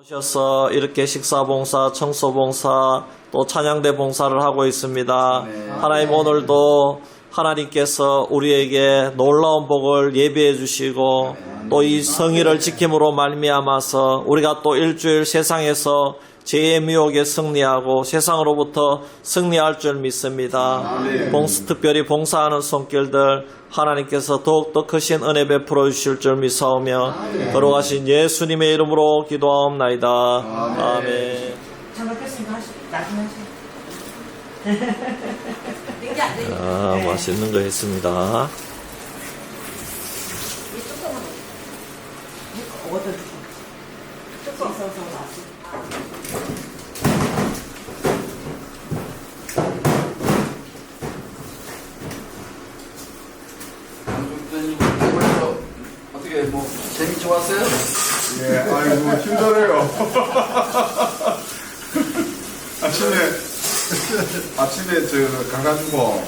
오셔서 이렇게 식사봉사, 청소봉사, 또 찬양대 봉사를 하고 있습니다. 하나님 오늘도 하나님께서 우리에게 놀라운 복을 예비해 주시고 또 이 성의를 지킴으로 말미암아서 우리가 또 일주일 세상에서 죄의 미혹에 승리하고 세상으로부터 승리할 줄 믿습니다. 특별히 봉사하는 손길들 하나님께서 더욱더 크신 은혜 베풀어 주실 줄 믿사오며 걸어가신 예수님의 이름으로 기도하옵나이다. 아멘. 맛있는 거 했습니다. 어떻게 뭐 재미 좋았어요? 예, 아이고 힘들어요. 아침에 저 가가지고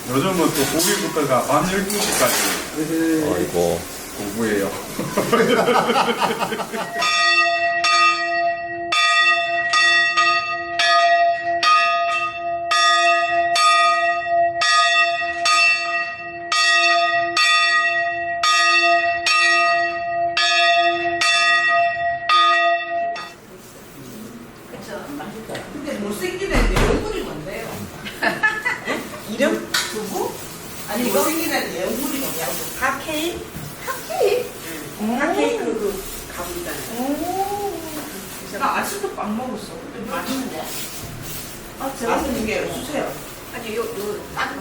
요즘은 또 고기부터가 밤 12시까지 아이고 공부해요. 근데 못생긴 애 내용물이 뭔데요? 이름? 누구? 아니 못생긴 애 내용물이 뭐냐고. 핫케이크? 핫케이크? 핫케이크 그 가구 있잖아요. 나 아침도 빵 먹었어. 맛있는데? 맛있는 게 주세요. 아니 딱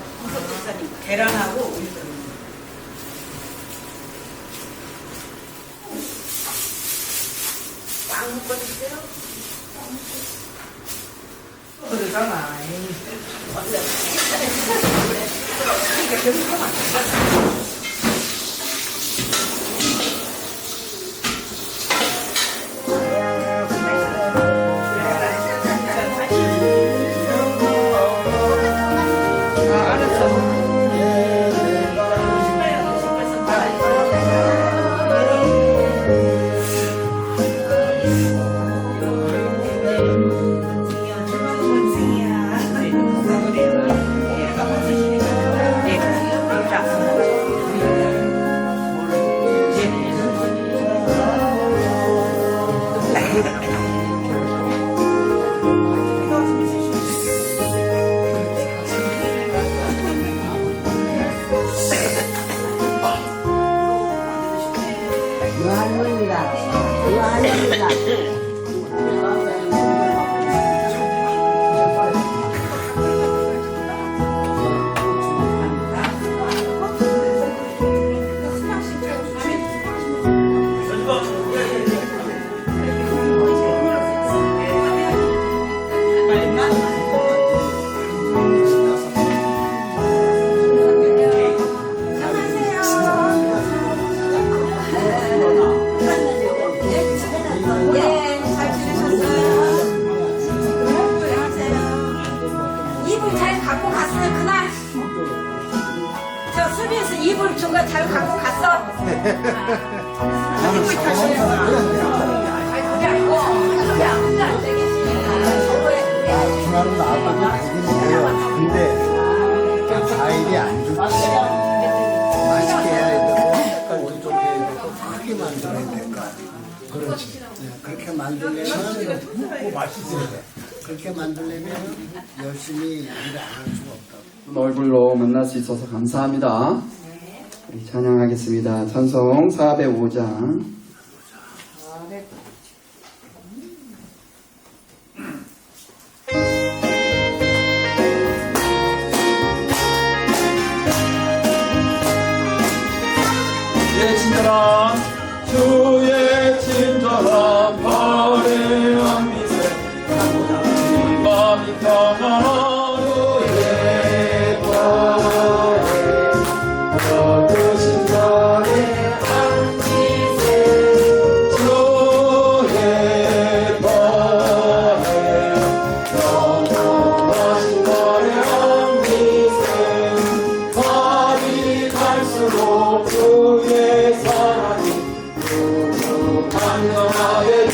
계란하고 우유 들어있는 빵 먹고 주세요. 그러잖아. 이불 준 거 잘 갖고 갔어? 이불 잘 중화로 나와도 되겠는데요. 근데 과일이 안 좋지. 맛있게 해야 되고 색깔도 좋게 해야 되고 크게 만들어야 될 거 아니에요. 그렇지. 그렇게 만들려면 맛있어야 돼. 그렇게 만들려면 열심히 일을 안 할 수가 없다고. 얼굴로 만날 수 있어서 감사합니다. 우리 찬양하겠습니다. 찬송 405장. 주의 친절한 주의 친절한 발의 미세 마음이 평안한 갈수록 주의 사랑이 누구 안녕하게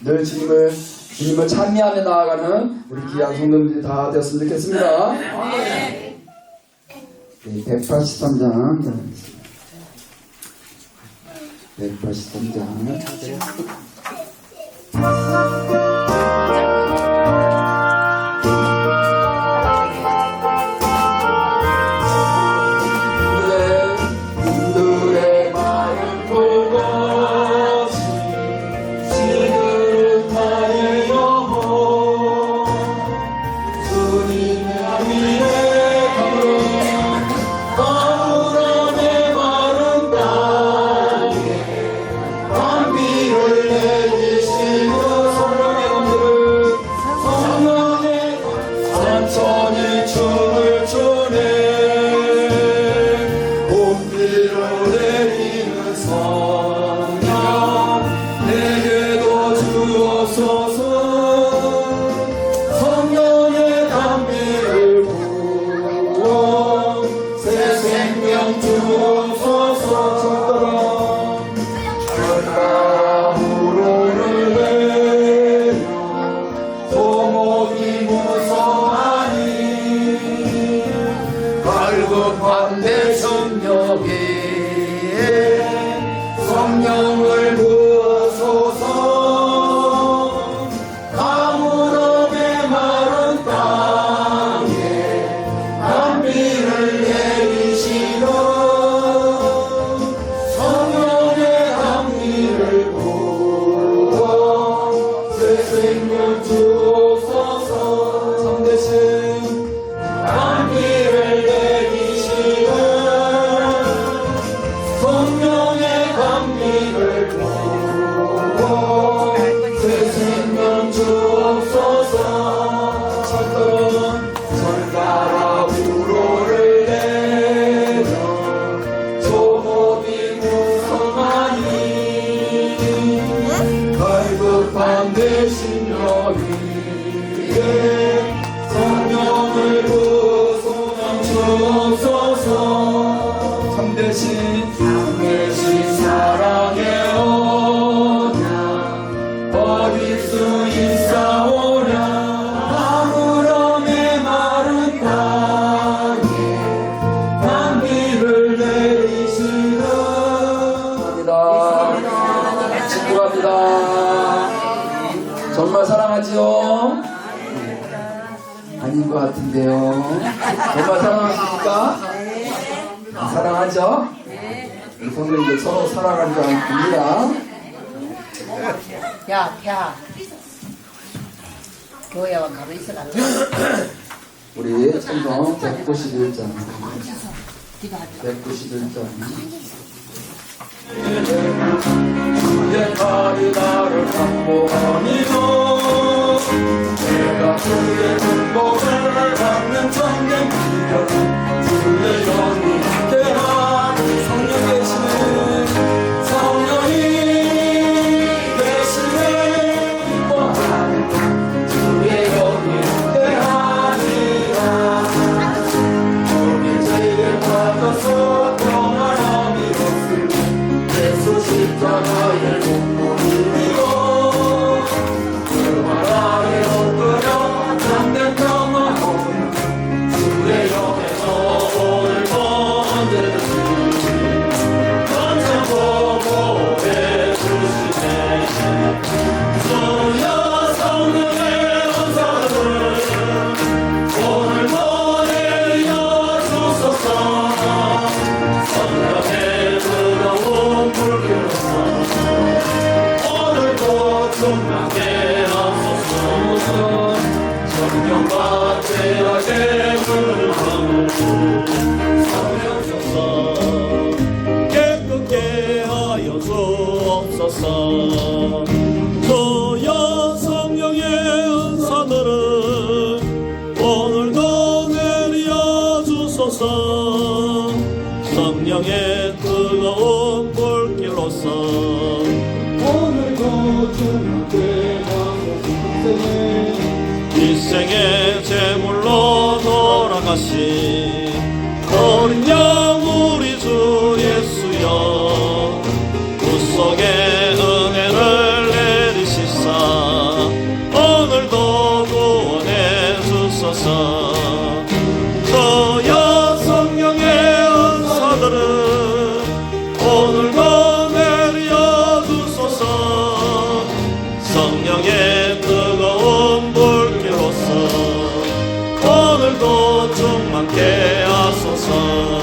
늘 주님을 찬미하며 나아가는 우리 귀한 성도님들이 다 되었으면 좋겠습니다. 네, 183장 183장 정말 사랑하지요? 아닌 것 같은데요. 정말 사랑하십니까? 사랑하죠? 우리 성도님들 서로 사랑하는 줄 압니다. 야, 야. 교회와 가만히 있어라. 우리 성경 191장 191장 주의 팔이 나를 강복하니도 내가 주의 축복을 받는 전쟁 비결은 주의 영이 함께한 성령 계시는 성령이 계시는 기뻐하는 주의 영이 함께한 너여 성령의 은사들을 오늘도 내려 주소서. 성령의 뜨거운 불길로서 오늘도 충만케 하소서.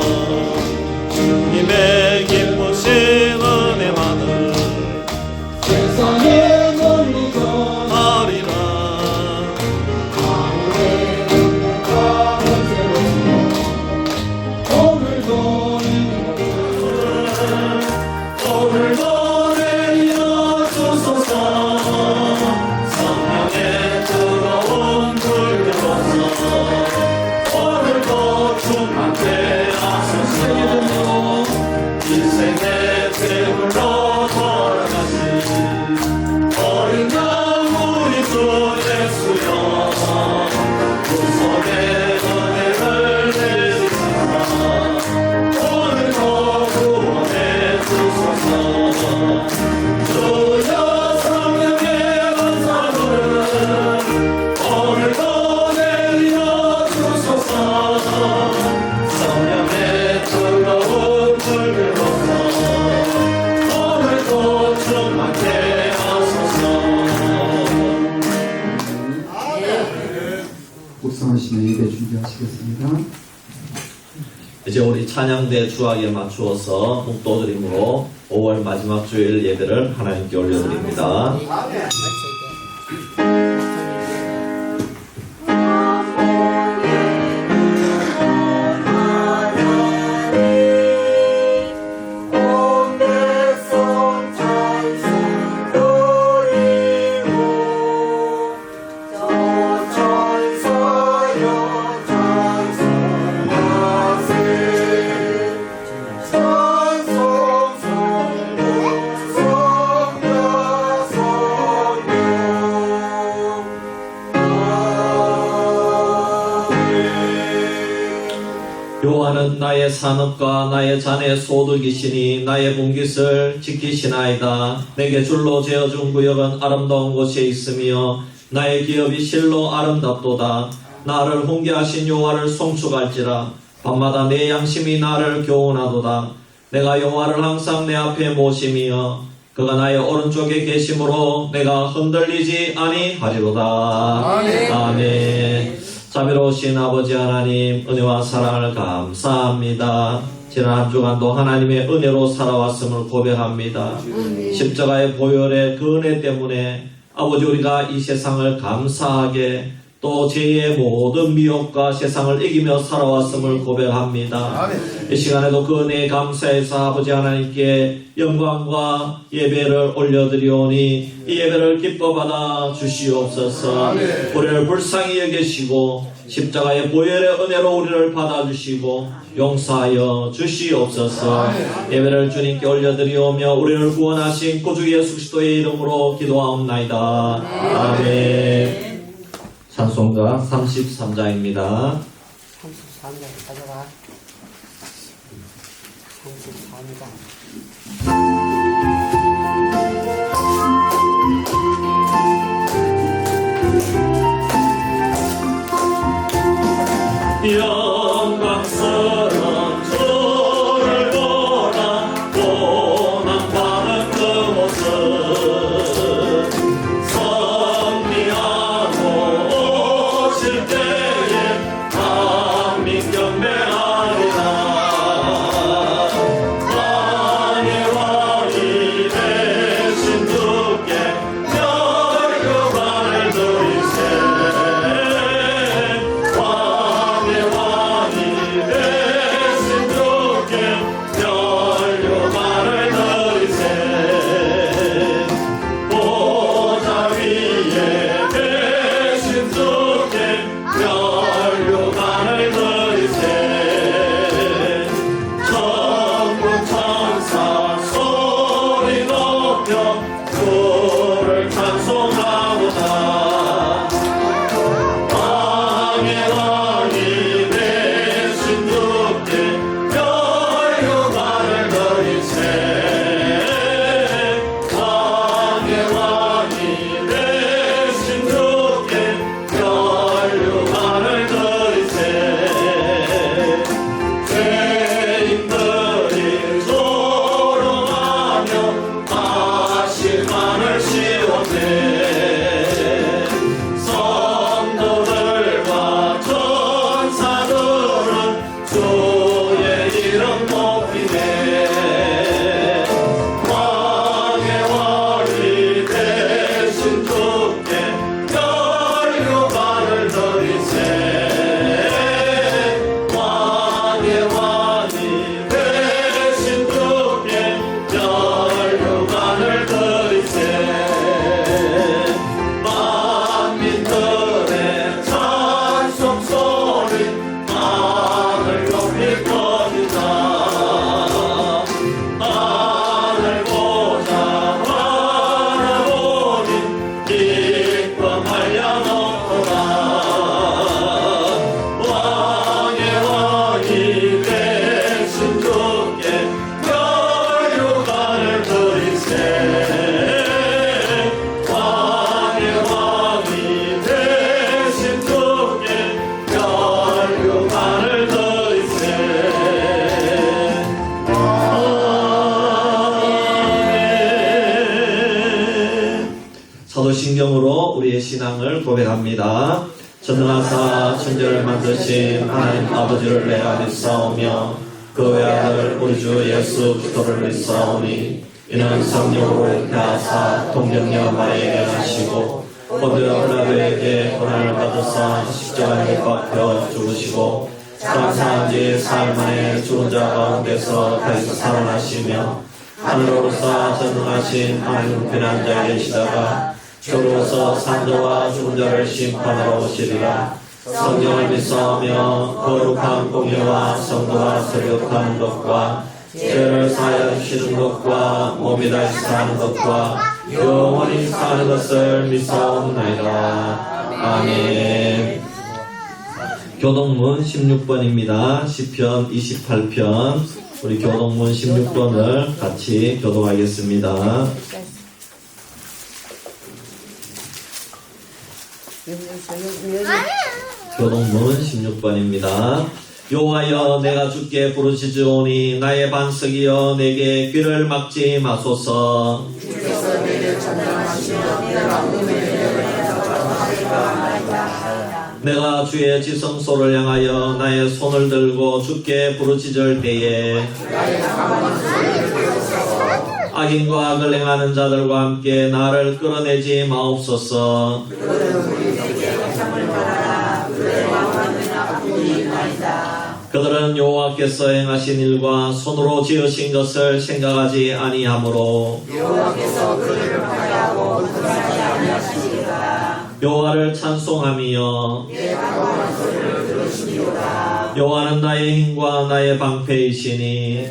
주님의 기쁘신 은혜만을 세상에 널리 전하리라. 오늘도 내려 주소서. 성령의 뜨거운 불길로서 오늘도 충만케 하소서. 인생의 배불러 돌아가신 어린 양 우리 주 예수여, 그 손에 은혜를 내리시사 오늘도 구원해 주소서. 주여 성령의 은사들을 오늘도 내려 주소서. 성령의 뜨거운 불길로서 오늘도 충만케 하소서. 묵상하시며 예배 준비하시겠습니다. 이제 우리 찬양대 주악에 맞추어서 묵도드림으로 5월 마지막 주일 예배를 하나님께 올려드립니다. 여호와는 나의 산업과 나의 잔의 소득이시니 나의 분깃을 지키시나이다. 내게 줄로 재어준 구역은 아름다운 곳에 있으며 나의 기업이 실로 아름답도다. 나를 훈계하신 여호와를 송축할지라. 밤마다 내 양심이 나를 교훈하도다. 내가 여호와를 항상 내 앞에 모심이여 그가 나의 오른쪽에 계심으로 내가 흔들리지 아니하리로다. 아멘. 자비로우신 아버지 하나님, 은혜와 사랑을 감사합니다. 지난 한 주간도 하나님의 은혜로 살아왔음을 고백합니다. 십자가의 보혈의 그 은혜 때문에 아버지 우리가 이 세상을 감사하게 또 죄의 모든 미혹과 세상을 이기며 살아왔음을 고백합니다. 이 시간에도 그 은혜에 감사해서 아버지 하나님께 영광과 예배를 올려드리오니 이 예배를 기뻐 받아 주시옵소서. 우리를 불쌍히 여기시고 십자가의 보혈의 은혜로 우리를 받아주시고 용서하여 주시옵소서. 예배를 주님께 올려드리오며 우리를 구원하신 구주 예수 그리스도의 이름으로 기도하옵나이다. 아멘. 찬송가 33장입니다. 33장 가져가. 33장. 영광스러운 주를 보라 고난받은 그곳은 선미하고 오실 때에 만민 경배하리라. 왕의 왕이 되신 주께 열교관을 드리세. 왕의 왕 신경으로 우리의 신앙을 고백합니다. 전능하사 천지를 만드신 하나님 아버지를 내가 믿사오며 그 외아들 우리 주 예수 그리스도를 믿사오니 이는 성령으로 잉태하사 동정녀 마리아에게 하시고 본디오 빌라도에게 고난을 받으사 십자가에 못 박혀 죽으시고 장사한 지 사흘 만에 죽은 자 가운데서 다시 살아나시며 하늘로서 전능하신 하나님 편한 자에 계시다가 저로서 산자와 죽은 자를 심판하러 오시리라. 성령을 믿사오며 거룩한 공예와 성도가 세력하는 것과 죄를 사하여 주시는 것과 몸이 다시 사는 것과 영원히 사는 것을 믿사옵나이다. 아멘. 교동문 16번입니다. 시편 28편. 우리 교동문 16번을 같이 교독하겠습니다. 교동문 16번입니다. 여호와여 내가 주께 부르짖으오니 나의 반석이여 내게 귀를 막지 마소서. 내가 주의 지성소를 향하여 나의 손을 들고 주께 부르짖을 때에 악인과 악을 행하는 자들과 함께 나를 끌어내지 마옵소서. 그들은 여호와께서 행하신 일과 손으로 지으신 것을 생각하지 아니하므로 여호와를 찬송하며 여호와는 나의 힘과 나의 방패이시니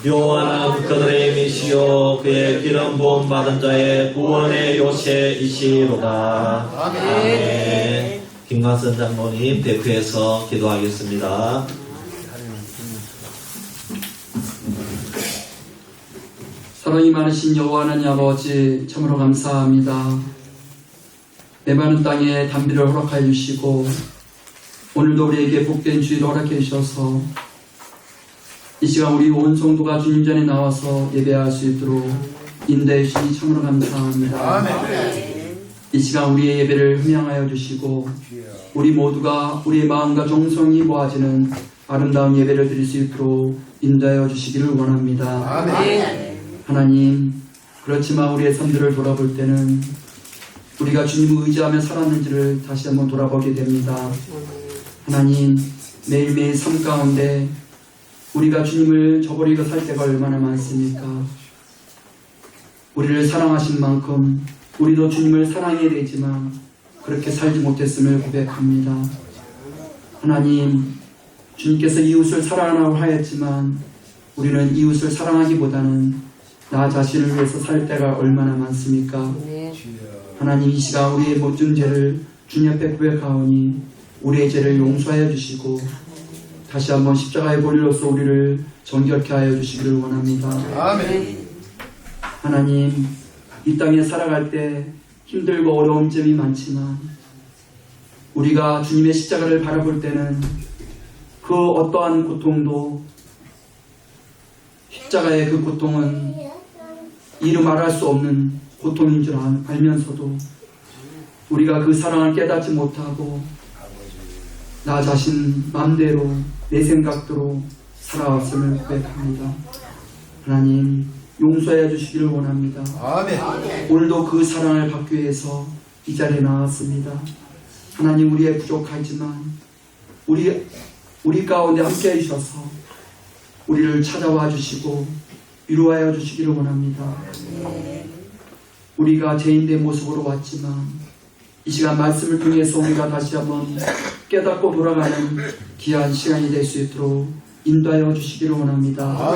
여호와는 그들의 힘이시요 그의 기름 부음 받은 자의 구원의 요새이시로다. 아멘. 김광선 장로님 대표해서 기도하겠습니다. 사랑이 많으신 여호와 하나님 아버지 참으로 감사합니다. 메마른 땅에 담비를 허락하여 주시고 오늘도 우리에게 복된 주일을 허락해 주셔서 이 시간 우리 온 성도가 주님 전에 나와서 예배할 수 있도록 인도해 주시니 참으로 감사합니다. 이 시간 우리의 예배를 흠양하여 주시고 우리 모두가 우리의 마음과 정성이 모아지는 아름다운 예배를 드릴 수 있도록 인도하여 주시기를 원합니다. 하나님, 그렇지만 우리의 삶들을 돌아볼 때는 우리가 주님을 의지하며 살았는지를 다시 한번 돌아보게 됩니다. 하나님, 매일매일 삶 가운데 우리가 주님을 저버리고 살 때가 얼마나 많습니까? 우리를 사랑하신 만큼 우리도 주님을 사랑해야 되지만 그렇게 살지 못했음을 고백합니다. 하나님, 주님께서 이웃을 사랑하라고 하였지만 우리는 이웃을 사랑하기보다는 나 자신을 위해서 살 때가 얼마나 많습니까? 하나님, 이 시간 우리의 모든 죄를 주님 앞에 고백하오니 우리의 죄를 용서하여 주시고 다시 한번 십자가의 보리로서 우리를 정결케 하여 주시기를 원합니다. 아멘. 하나님, 이 땅에 살아갈 때 힘들고 어려운 점이 많지만 우리가 주님의 십자가를 바라볼 때는 그 어떠한 고통도 십자가의 그 고통은 이루 말할 수 없는 고통인 줄 알면서도 우리가 그 사랑을 깨닫지 못하고 나 자신 마음대로 내 생각대로 살아왔음을 고백합니다. 하나님, 용서해 주시기를 원합니다. 아멘. 오늘도 그 사랑을 받기 위해서 이 자리에 나왔습니다. 하나님, 우리의 부족하지만 우리 가운데 함께 해주셔서 우리를 찾아와 주시고 위로하여 주시기를 원합니다. 우리가 죄인의 모습으로 왔지만 이 시간 말씀을 통해서 우리가 다시 한번 깨닫고 돌아가는 귀한 시간이 될 수 있도록 인도하여 주시기를 원합니다.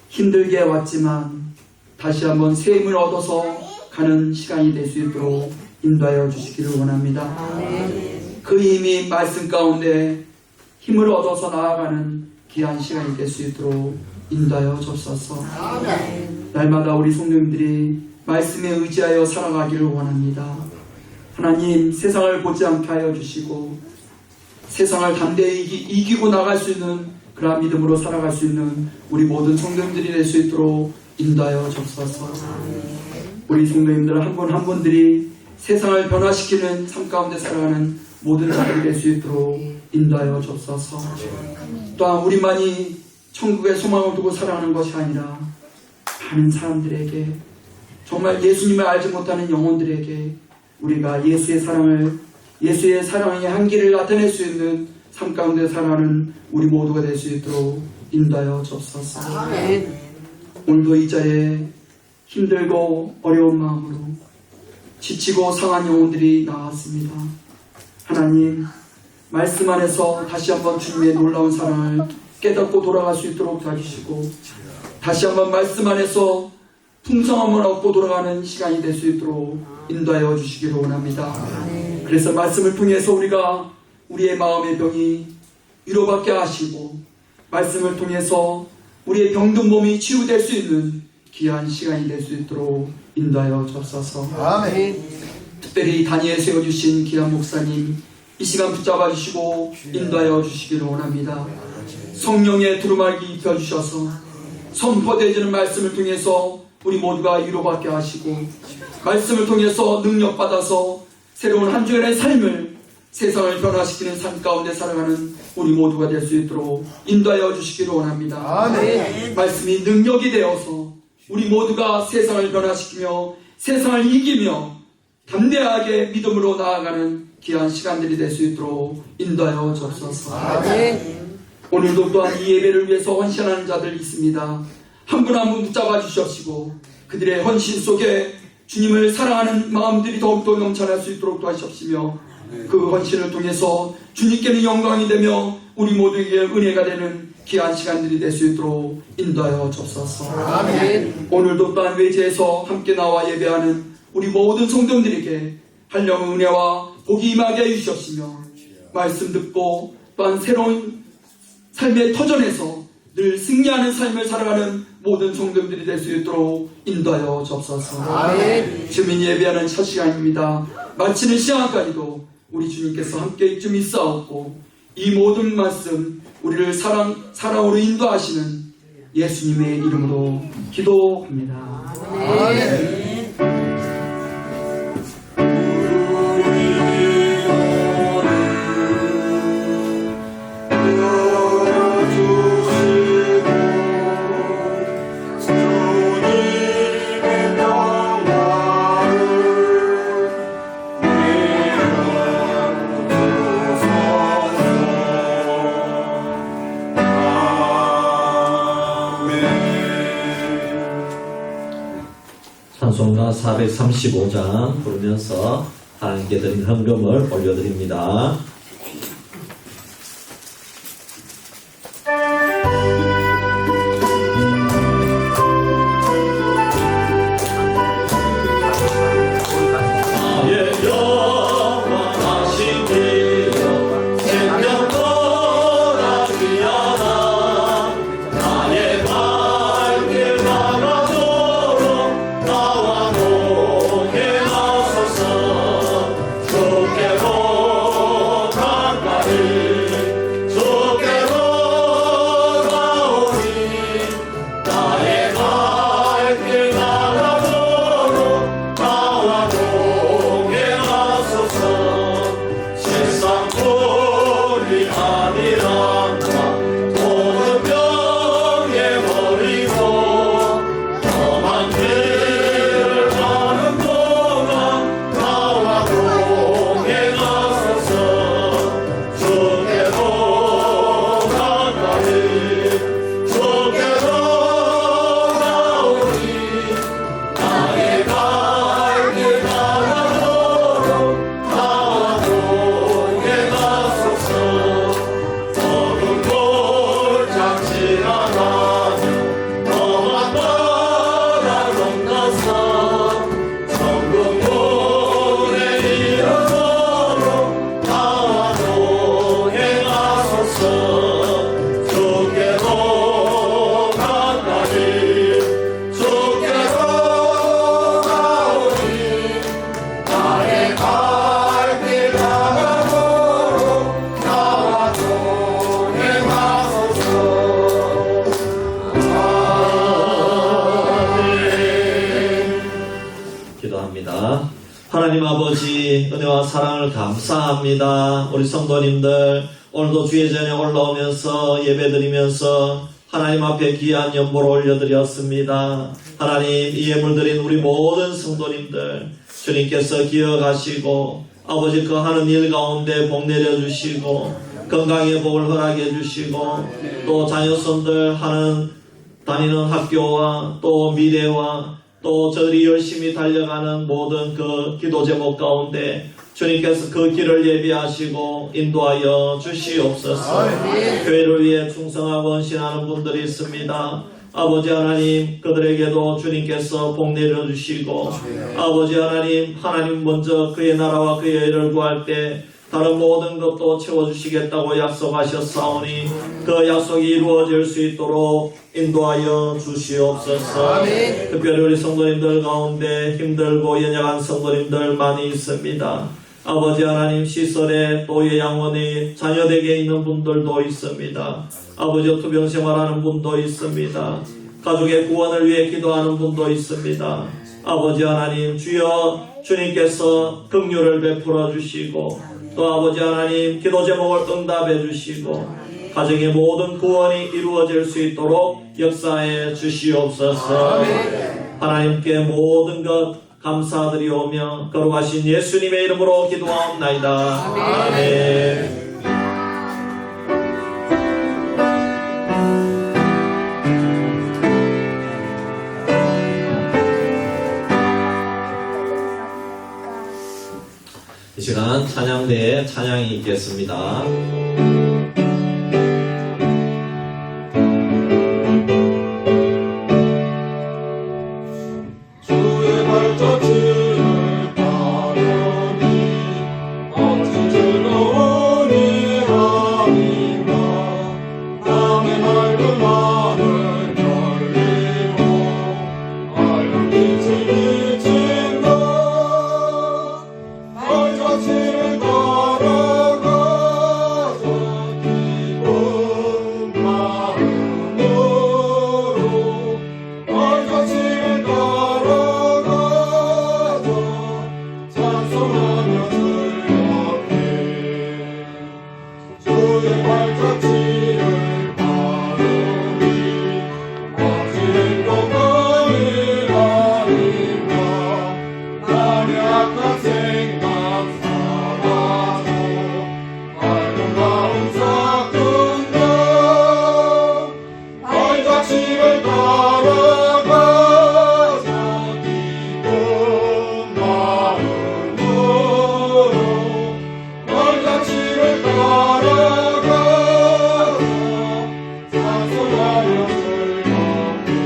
힘들게 왔지만 다시 한번 새 힘을 얻어서 가는 시간이 될 수 있도록 인도하여 주시기를 원합니다. 그 힘이 말씀 가운데 힘을 얻어서 나아가는 귀한 시간이 될 수 있도록 인도하여 주옵소서. 날마다 우리 성도님들이 말씀에 의지하여 살아가기를 원합니다. 하나님, 세상을 보지 않게 하여 주시고 세상을 담대히 이기고 나갈 수 있는 그러한 믿음으로 살아갈 수 있는 우리 모든 성도님들이 될 수 있도록 인도하여 주옵소서. 우리 성도님들 한 분 한 분들이 세상을 변화시키는 삶 가운데 살아가는 모든 자들이 될 수 있도록 인도하여 주옵소서. 또한 우리만이 천국의 소망을 두고 살아가는 것이 아니라 많은 사람들에게, 정말 예수님을 알지 못하는 영혼들에게 우리가 예수의 사랑의 한기를 나타낼 수 있는 삶 가운데 살아가는 우리 모두가 될 수 있도록 인도하여 주옵소서. 오늘도 이 자리에 힘들고 어려운 마음으로 지치고 상한 영혼들이 나왔습니다. 하나님, 말씀 안에서 다시 한번 주님의 놀라운 사랑을 깨닫고 돌아갈 수 있도록 도와주시고, 다시 한번 말씀 안에서 풍성함을 얻고 돌아가는 시간이 될 수 있도록 인도하여 주시기를 원합니다. 그래서 말씀을 통해서 우리가 우리의 마음의 병이 위로받게 하시고, 말씀을 통해서 우리의 병든 몸이 치유될 수 있는 귀한 시간이 될 수 있도록 인도하여 주옵소서. 아멘. 특별히 단위에 세워주신 귀한 목사님, 이 시간 붙잡아 주시고 인도하여 주시기를 원합니다. 성령의 두루마기 입혀주셔서 선포되어지는 말씀을 통해서 우리 모두가 위로받게 하시고, 말씀을 통해서 능력받아서 새로운 한 주간의 삶을, 세상을 변화시키는 삶 가운데 살아가는 우리 모두가 될 수 있도록 인도하여 주시기를 원합니다. 아멘. 말씀이 능력이 되어서 우리 모두가 세상을 변화시키며 세상을 이기며 담대하게 믿음으로 나아가는 귀한 시간들이 될 수 있도록 인도하여 주옵소서. 오늘도 또한 이 예배를 위해서 헌신하는 자들이 있습니다. 한 분 한 분 붙잡아 주시옵시고, 그들의 헌신 속에 주님을 사랑하는 마음들이 더욱더 넘쳐날 수 있도록 도와주시옵시며, 그 헌신을 통해서 주님께는 영광이 되며 우리 모두에게 은혜가 되는 귀한 시간들이 될 수 있도록 인도하여 주옵소서. 아멘. 오늘도 또한 외지에서 함께 나와 예배하는 우리 모든 성도들에게 한량의 은혜와 복이 임하게 해주시옵시며, 말씀 듣고 또한 새로운 삶의 터전에서 늘 승리하는 삶을 살아가는 모든 성도들이 될 수 있도록 인도하여 주옵소서. 아멘. 주민 예배하는 첫 시간입니다. 마치는 시간까지도 우리 주님께서 함께 좀 있사옵고, 이 모든 말씀 우리를 사랑으로 인도하시는 예수님의 이름으로 기도합니다. 아멘. 찬송가 435장 부르면서 하나님께 드린 헌금을 올려드립니다. 하나님 아버지 은혜와 사랑을 감사합니다. 우리 성도님들 오늘도 주의 전에 올라오면서 예배드리면서 하나님 앞에 귀한 연보를 올려드렸습니다. 하나님 이 예물 드린 우리 모든 성도님들 주님께서 기억하시고 아버지 그 하는 일 가운데 복 내려주시고 건강의 복을 허락해 주시고 또 자녀손들 다니는 학교와 또 미래와 또 저들이 열심히 달려가는 모든 그 기도 제목 가운데 주님께서 그 길을 예비하시고 인도하여 주시옵소서. 교회를 위해 충성하고 헌신하는 분들이 있습니다. 아버지 하나님 그들에게도 주님께서 복 내려주시고 아버지 하나님 먼저 그의 나라와 그의 의를 구할 때 다른 모든 것도 채워주시겠다고 약속하셨사오니 그 약속이 이루어질 수 있도록 인도하여 주시옵소서. 특별히 우리 성도님들 가운데 힘들고 연약한 성도님들 많이 있습니다. 아버지 하나님 시설에 또 요양원에 자녀되게 있는 분들도 있습니다. 아버지 투병 생활하는 분도 있습니다. 가족의 구원을 위해 기도하는 분도 있습니다. 아버지 하나님 주여 주님께서 긍휼을 베풀어 주시고 또 아버지 하나님 기도 제목을 응답해 주시고 가정의 모든 구원이 이루어질 수 있도록 역사해 주시옵소서. 하나님께 모든 것 감사드리오며 거룩하신 예수님의 이름으로 기도하옵나이다. 아멘. 이 시간 찬양대에 찬양이 있겠습니다. 주의 발자취를 따르니 어찌 즐거운 일하리까. 땅의 맑은 하늘 열리고 맑은 빛이 비친다. 발자취를 따라가자 기쁜 마음으로 발자취를 따라가자 찬송하며 즐겁게. 주의 발자취를 따르니 어찌 행복한 일하리까. 남의 악한 생각 사라져 맑은 마음 싹든다. 발자취를 따라가자 기쁜 마음으로 발자취를 따라가자 찬송하며 즐겁게.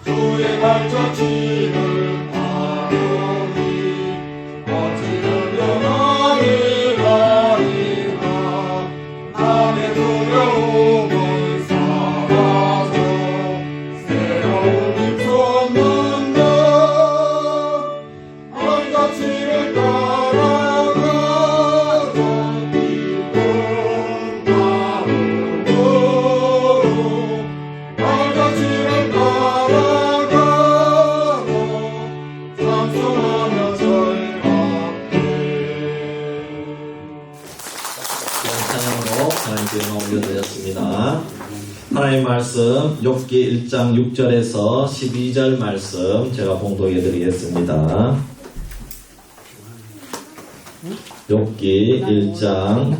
주의 발자취를 따르니 어찌 현명한 일하리까. 남의 두려움은 사라져 새로운 힘 솟는다. 발자취를 따라가자 기쁜 마음으로 발자취를 따라가자 찬송하며 즐겁게. 찬양으로 하나님께 영광 올려드렸습니다. 하나님 말씀 욥기 1장 6절에서 12절 말씀 제가 봉독해 드리겠습니다. 욥기 1장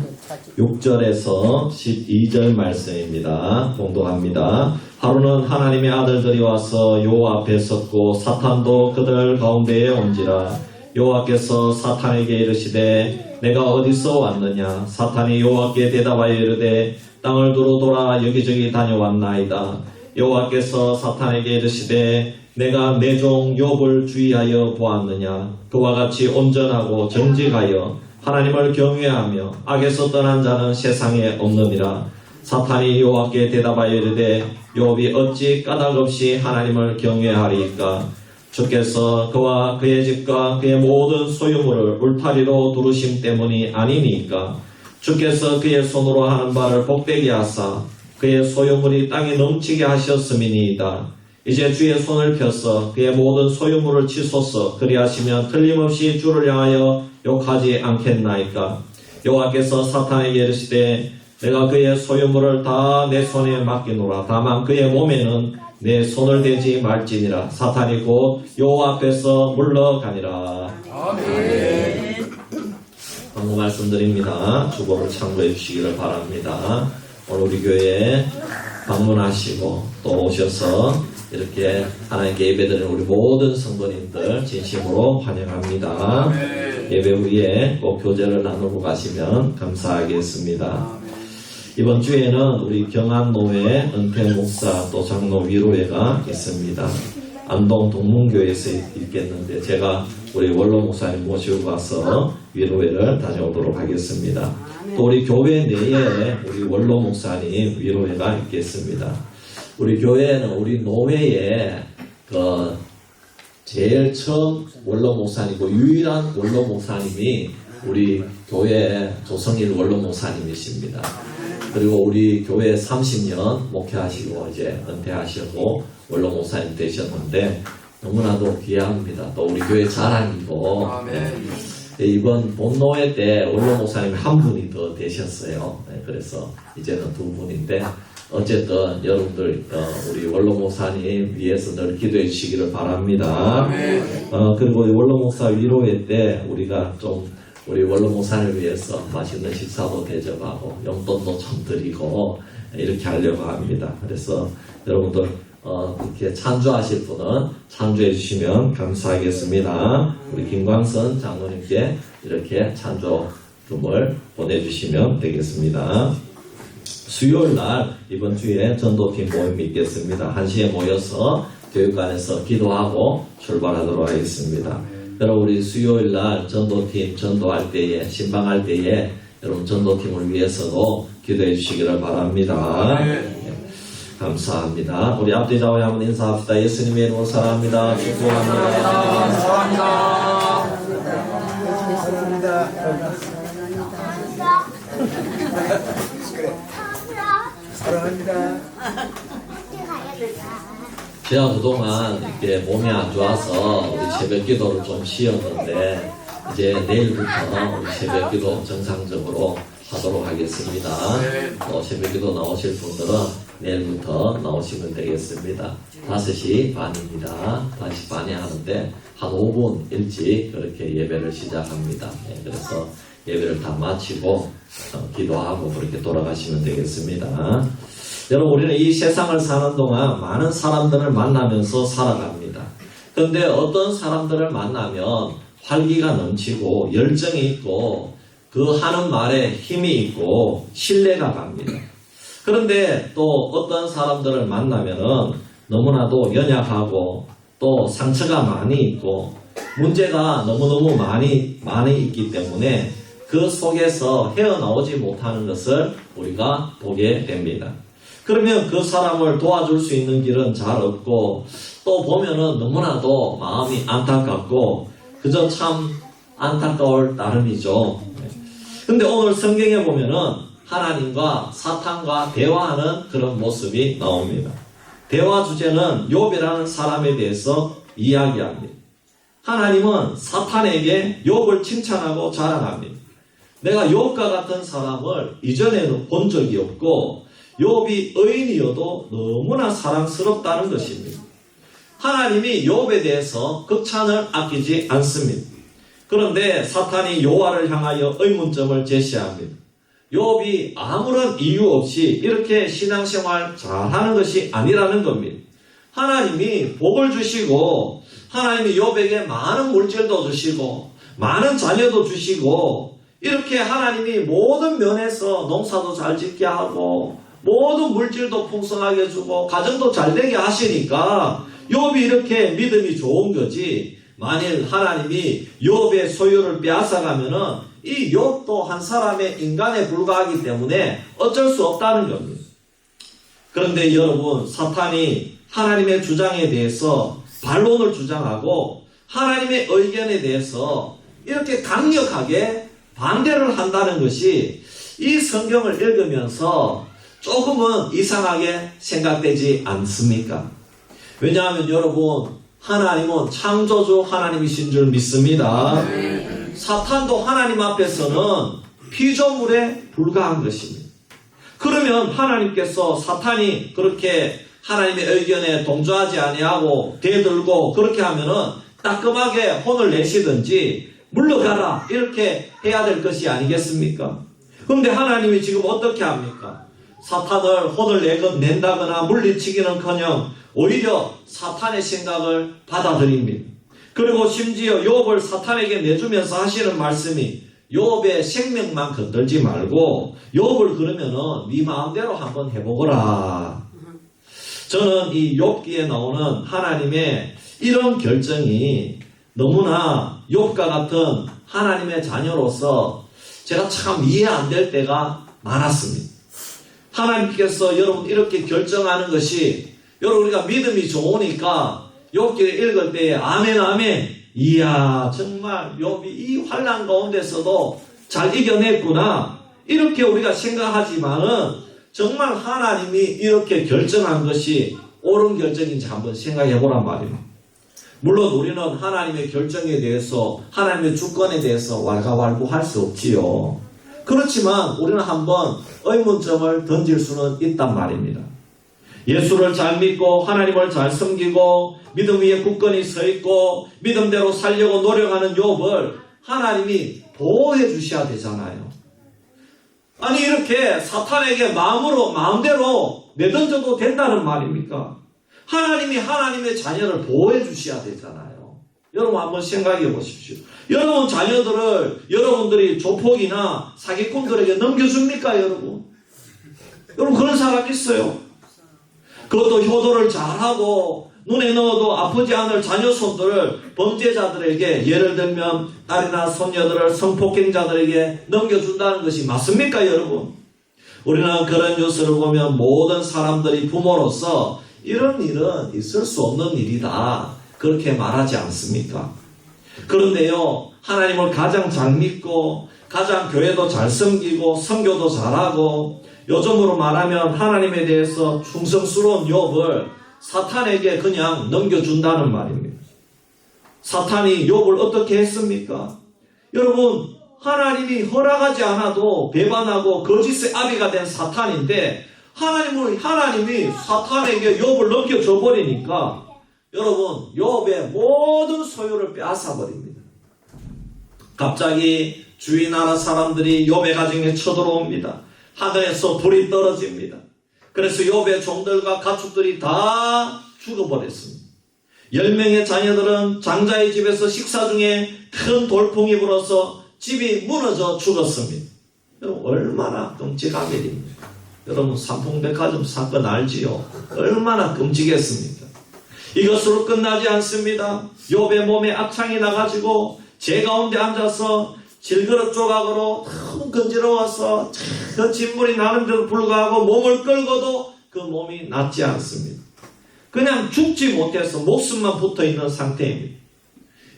6절에서 12절 말씀입니다. 봉독합니다. 하루는 하나님의 아들들이 와서 여호와 앞에 섰고 사탄도 그들 가운데에 온지라. 여호와께서 사탄에게 이르시되 내가 어디서 왔느냐. 사탄이 여호와께 대답하여 이르되 땅을 두루 돌아 여기저기 다녀왔나이다. 여호와께서 사탄에게 이르시되 내가 내 종 욥을 주의하여 보았느냐. 그와 같이 온전하고 정직하여 하나님을 경외하며 악에서 떠난 자는 세상에 없느니라. 사탄이 여호와께 대답하여 이르되 욥이 어찌 까닭없이 하나님을 경외하리이까. 주께서 그와 그의 집과 그의 모든 소유물을 울타리로 두르심 때문이 아니니까. 주께서 그의 손으로 하는 바를 복되게 하사 그의 소유물이 땅에 넘치게 하셨음이니이다. 이제 주의 손을 펴서 그의 모든 소유물을 치소서. 그리하시면 틀림없이 주를 향하여 욕하지 않겠나이까. 여호와께서 사탄에게 이르시되 내가 그의 소유물을 다 내 손에 맡기노라. 다만 그의 몸에는 내 손을 대지 말지니라. 사탄이 곧 여호와 앞에서 물러가니라. 방금 말씀드립니다. 주보를 참고해 주시기를 바랍니다. 오늘 우리 교회에 방문하시고 또 오셔서 이렇게 하나님께 예배드리는 우리 모든 성도님들 진심으로 환영합니다. 예배 후에 꼭 교제를 나누고 가시면 감사하겠습니다. 이번 주에는 우리 경안노회 은퇴 목사 또 장로 위로회가 있습니다. 안동 동문교회에서 있겠는데 제가 우리 원로 목사님 모시고 가서 위로회를 다녀오도록 하겠습니다. 또 우리 교회 내에 우리 원로 목사님 위로회가 있겠습니다. 우리 교회는 우리 노회에 제일 처음 원로 목사님이고 유일한 원로 목사님이 우리 교회 조성일 원로 목사님이십니다. 그리고 우리 교회 30년 목회하시고 이제 은퇴하시고 원로 목사님 되셨는데 너무나도 귀합니다. 또 우리 교회 자랑이고 이번 본노회 때 원로 목사님 한 분이 더 되셨어요. 그래서 이제는 두 분인데 어쨌든 여러분들 우리 원로 목사님 위해서 늘 기도해 주시기를 바랍니다. 그리고 원로 목사 위로회 때 우리가 좀 우리 원로 목사를 위해서 맛있는 식사도 대접하고 용돈도 좀 드리고 이렇게 하려고 합니다. 그래서 여러분들 이렇게 찬주하실 분은 찬주해 주시면 감사하겠습니다. 우리 김광선 장로님께 이렇게 찬조금을 보내주시면 되겠습니다. 수요일 날 이번 주에 전도팀 모임이 있겠습니다. 1시에 모여서 교육관에서 기도하고 출발하도록 하겠습니다. 여러분 우리 수요일 날 전도팀 전도할 때에 신방할 때에 여러분 전도팀을 위해서도 기도해 주시기를 바랍니다. 감사합니다. 우리 앞뒤 좌우에 한번 인사합시다. 예수님의 이름으로 사랑합니다. 축복합니다. 사랑합니다. 제가 그동안 이렇게 몸이 안 좋아서 우리 새벽 기도를 좀 쉬었는데 이제 내일부터 우리 새벽 기도 정상적으로 하도록 하겠습니다. 또 새벽 기도 나오실 분들은 내일부터 나오시면 되겠습니다. 5시 반입니다. 5시 반에 하는데 한 5분 일찍 그렇게 예배를 시작합니다. 그래서 예배를 다 마치고 기도하고 그렇게 돌아가시면 되겠습니다. 여러분 우리는 이 세상을 사는 동안 많은 사람들을 만나면서 살아갑니다. 그런데 어떤 사람들을 만나면 활기가 넘치고 열정이 있고 그 하는 말에 힘이 있고 신뢰가 갑니다. 그런데 또 어떤 사람들을 만나면은 너무나도 연약하고 또 상처가 많이 있고 문제가 너무너무 많이 있기 때문에 그 속에서 헤어나오지 못하는 것을 우리가 보게 됩니다. 그러면 그 사람을 도와줄 수 있는 길은 잘 없고 또 보면은 너무나도 마음이 안타깝고 그저 참 안타까울 따름이죠. 근데 오늘 성경에 보면은 하나님과 사탄과 대화하는 그런 모습이 나옵니다. 대화 주제는 욥이라는 사람에 대해서 이야기합니다. 하나님은 사탄에게 욥을 칭찬하고 자랑합니다. 내가 욥과 같은 사람을 이전에는 본 적이 없고 욥이 의인이어도 너무나 사랑스럽다는 것입니다. 하나님이 욥에 대해서 극찬을 아끼지 않습니다. 그런데 사탄이 여호와를 향하여 의문점을 제시합니다. 욥이 아무런 이유 없이 이렇게 신앙생활 잘하는 것이 아니라는 겁니다. 하나님이 복을 주시고 하나님이 욥에게 많은 물질도 주시고 많은 자녀도 주시고 이렇게 하나님이 모든 면에서 농사도 잘 짓게 하고 모든 물질도 풍성하게 주고 가정도 잘 되게 하시니까 욥이 이렇게 믿음이 좋은 거지. 만일 하나님이 욥의 소유를 빼앗아가면은 이 욥도 한 사람의 인간에 불과하기 때문에 어쩔 수 없다는 겁니다. 그런데 여러분 사탄이 하나님의 주장에 대해서 반론을 주장하고 하나님의 의견에 대해서 이렇게 강력하게 반대를 한다는 것이 이 성경을 읽으면서 조금은 이상하게 생각되지 않습니까? 왜냐하면 여러분, 하나님은 창조주 하나님이신 줄 믿습니다. 사탄도 하나님 앞에서는 피조물에 불과한 것입니다. 그러면 하나님께서 사탄이 그렇게 하나님의 의견에 동조하지 아니하고 대들고 그렇게 하면은 따끔하게 혼을 내시든지 물러가라 이렇게 해야 될 것이 아니겠습니까? 그런데 하나님이 지금 어떻게 합니까? 사탄을 혼을 낸다거나 물리치기는커녕 오히려 사탄의 생각을 받아들입니다. 그리고 심지어 욥을 사탄에게 내주면서 하시는 말씀이 욥의 생명만 건들지 말고 욥을 그러면은 네 마음대로 한번 해보거라. 저는 이 욥기에 나오는 하나님의 이런 결정이 너무나 욥과 같은 하나님의 자녀로서 제가 참 이해 안 될 때가 많았습니다. 하나님께서 여러분 이렇게 결정하는 것이 여러분 우리가 믿음이 좋으니까 욥기를 읽을 때에 아멘 아멘 이야 정말 욥이 이 환난 가운데서도 잘 이겨냈구나 이렇게 우리가 생각하지만은 정말 하나님이 이렇게 결정한 것이 옳은 결정인지 한번 생각해 보란 말입니다. 물론 우리는 하나님의 결정에 대해서 하나님의 주권에 대해서 왈가왈부할 수 없지요. 그렇지만 우리는 한번 의문점을 던질 수는 있단 말입니다. 예수를 잘 믿고 하나님을 잘 섬기고 믿음 위에 굳건히 서 있고 믿음대로 살려고 노력하는 욥을 하나님이 보호해 주셔야 되잖아요. 아니 이렇게 사탄에게 마음대로 내던져도 된다는 말입니까? 하나님이 하나님의 자녀를 보호해 주셔야 되잖아요. 여러분 한번 생각해 보십시오. 여러분 자녀들을 여러분들이 조폭이나 사기꾼들에게 넘겨줍니까 여러분? 여러분 그런 사람 있어요? 그것도 효도를 잘하고 눈에 넣어도 아프지 않을 자녀 손들을 범죄자들에게 예를 들면 딸이나 손녀들을 성폭행자들에게 넘겨준다는 것이 맞습니까 여러분? 우리는 그런 뉴스를 보면 모든 사람들이 부모로서 이런 일은 있을 수 없는 일이다 그렇게 말하지 않습니까? 그런데요 하나님을 가장 잘 믿고 가장 교회도 잘 섬기고 선교도 잘하고 요즘으로 말하면 하나님에 대해서 충성스러운 욥을 사탄에게 그냥 넘겨준다는 말입니다. 사탄이 욥을 어떻게 했습니까? 여러분 하나님이 허락하지 않아도 배반하고 거짓의 아비가 된 사탄인데 하나님이 사탄에게 욥을 넘겨줘 버리니까 여러분 욥의 모든 소유를 빼앗아 버립니다. 갑자기 주위 나라 사람들이 욥의 가정에 쳐들어옵니다. 하늘에서 불이 떨어집니다. 그래서 욥의 종들과 가축들이 다 죽어버렸습니다. 10명의 자녀들은 장자의 집에서 식사 중에 큰 돌풍이 불어서 집이 무너져 죽었습니다. 여러분 얼마나 끔찍한 일입니까? 여러분 삼풍백화점 사건 알지요? 얼마나 끔찍했습니까? 이것으로 끝나지 않습니다. 욥의 몸에 악창이 나가지고 제 가운데 앉아서 질그릇 조각으로 너무 건지러워서 그 진물이 나는데도 불구하고 몸을 끌고도 그 몸이 낫지 않습니다. 그냥 죽지 못해서 목숨만 붙어있는 상태입니다.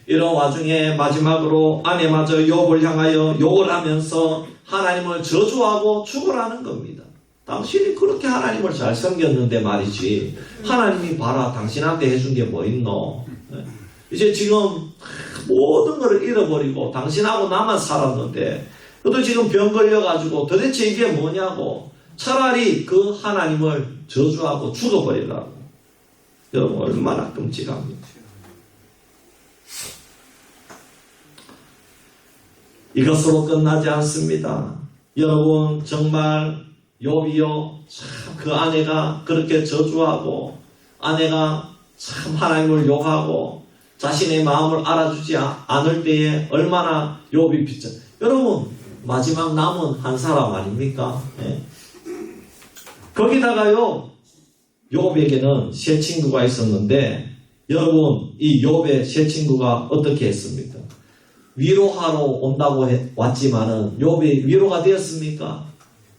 이런 와중에 마지막으로 아내마저 욥을 향하여 욕을 하면서 하나님을 저주하고 죽으라는 겁니다. 당신이 그렇게 하나님을 잘 섬겼는데 말이지 하나님이 봐라 당신한테 해준 게 뭐 있노. 이제 지금 모든 것을 잃어버리고 당신하고 나만 살았는데 너도 지금 병 걸려가지고 도대체 이게 뭐냐고 차라리 그 하나님을 저주하고 죽어버리라고. 여러분 얼마나 끔찍합니까? 이것으로 끝나지 않습니다. 여러분 정말 욥이요 참 그 아내가 그렇게 저주하고 아내가 참 하나님을 욕하고 자신의 마음을 알아주지 않을 때에 얼마나 욥이 빚져. 여러분 마지막 남은 한 사람 아닙니까? 네. 거기다가요 욥에게는 세 친구가 있었는데 여러분 이 욥의 세 친구가 어떻게 했습니까? 위로하러 온다고 왔지만은 욥이 위로가 되었습니까?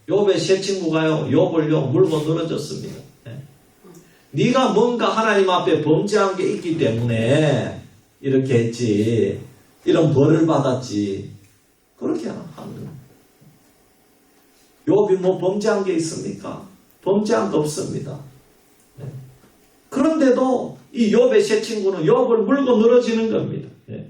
욥의 세 친구가요 욥을요 물고 늘어졌습니다. 네. 네가 뭔가 하나님 앞에 범죄한 게 있기 때문에 이렇게 했지 이런 벌을 받았지 그렇게 하는 거예요. 욥이 뭐 범죄한 게 있습니까? 범죄한 거 없습니다. 네. 그런데도 이 욥의 세 친구는 욥을 물고 늘어지는 겁니다. 네.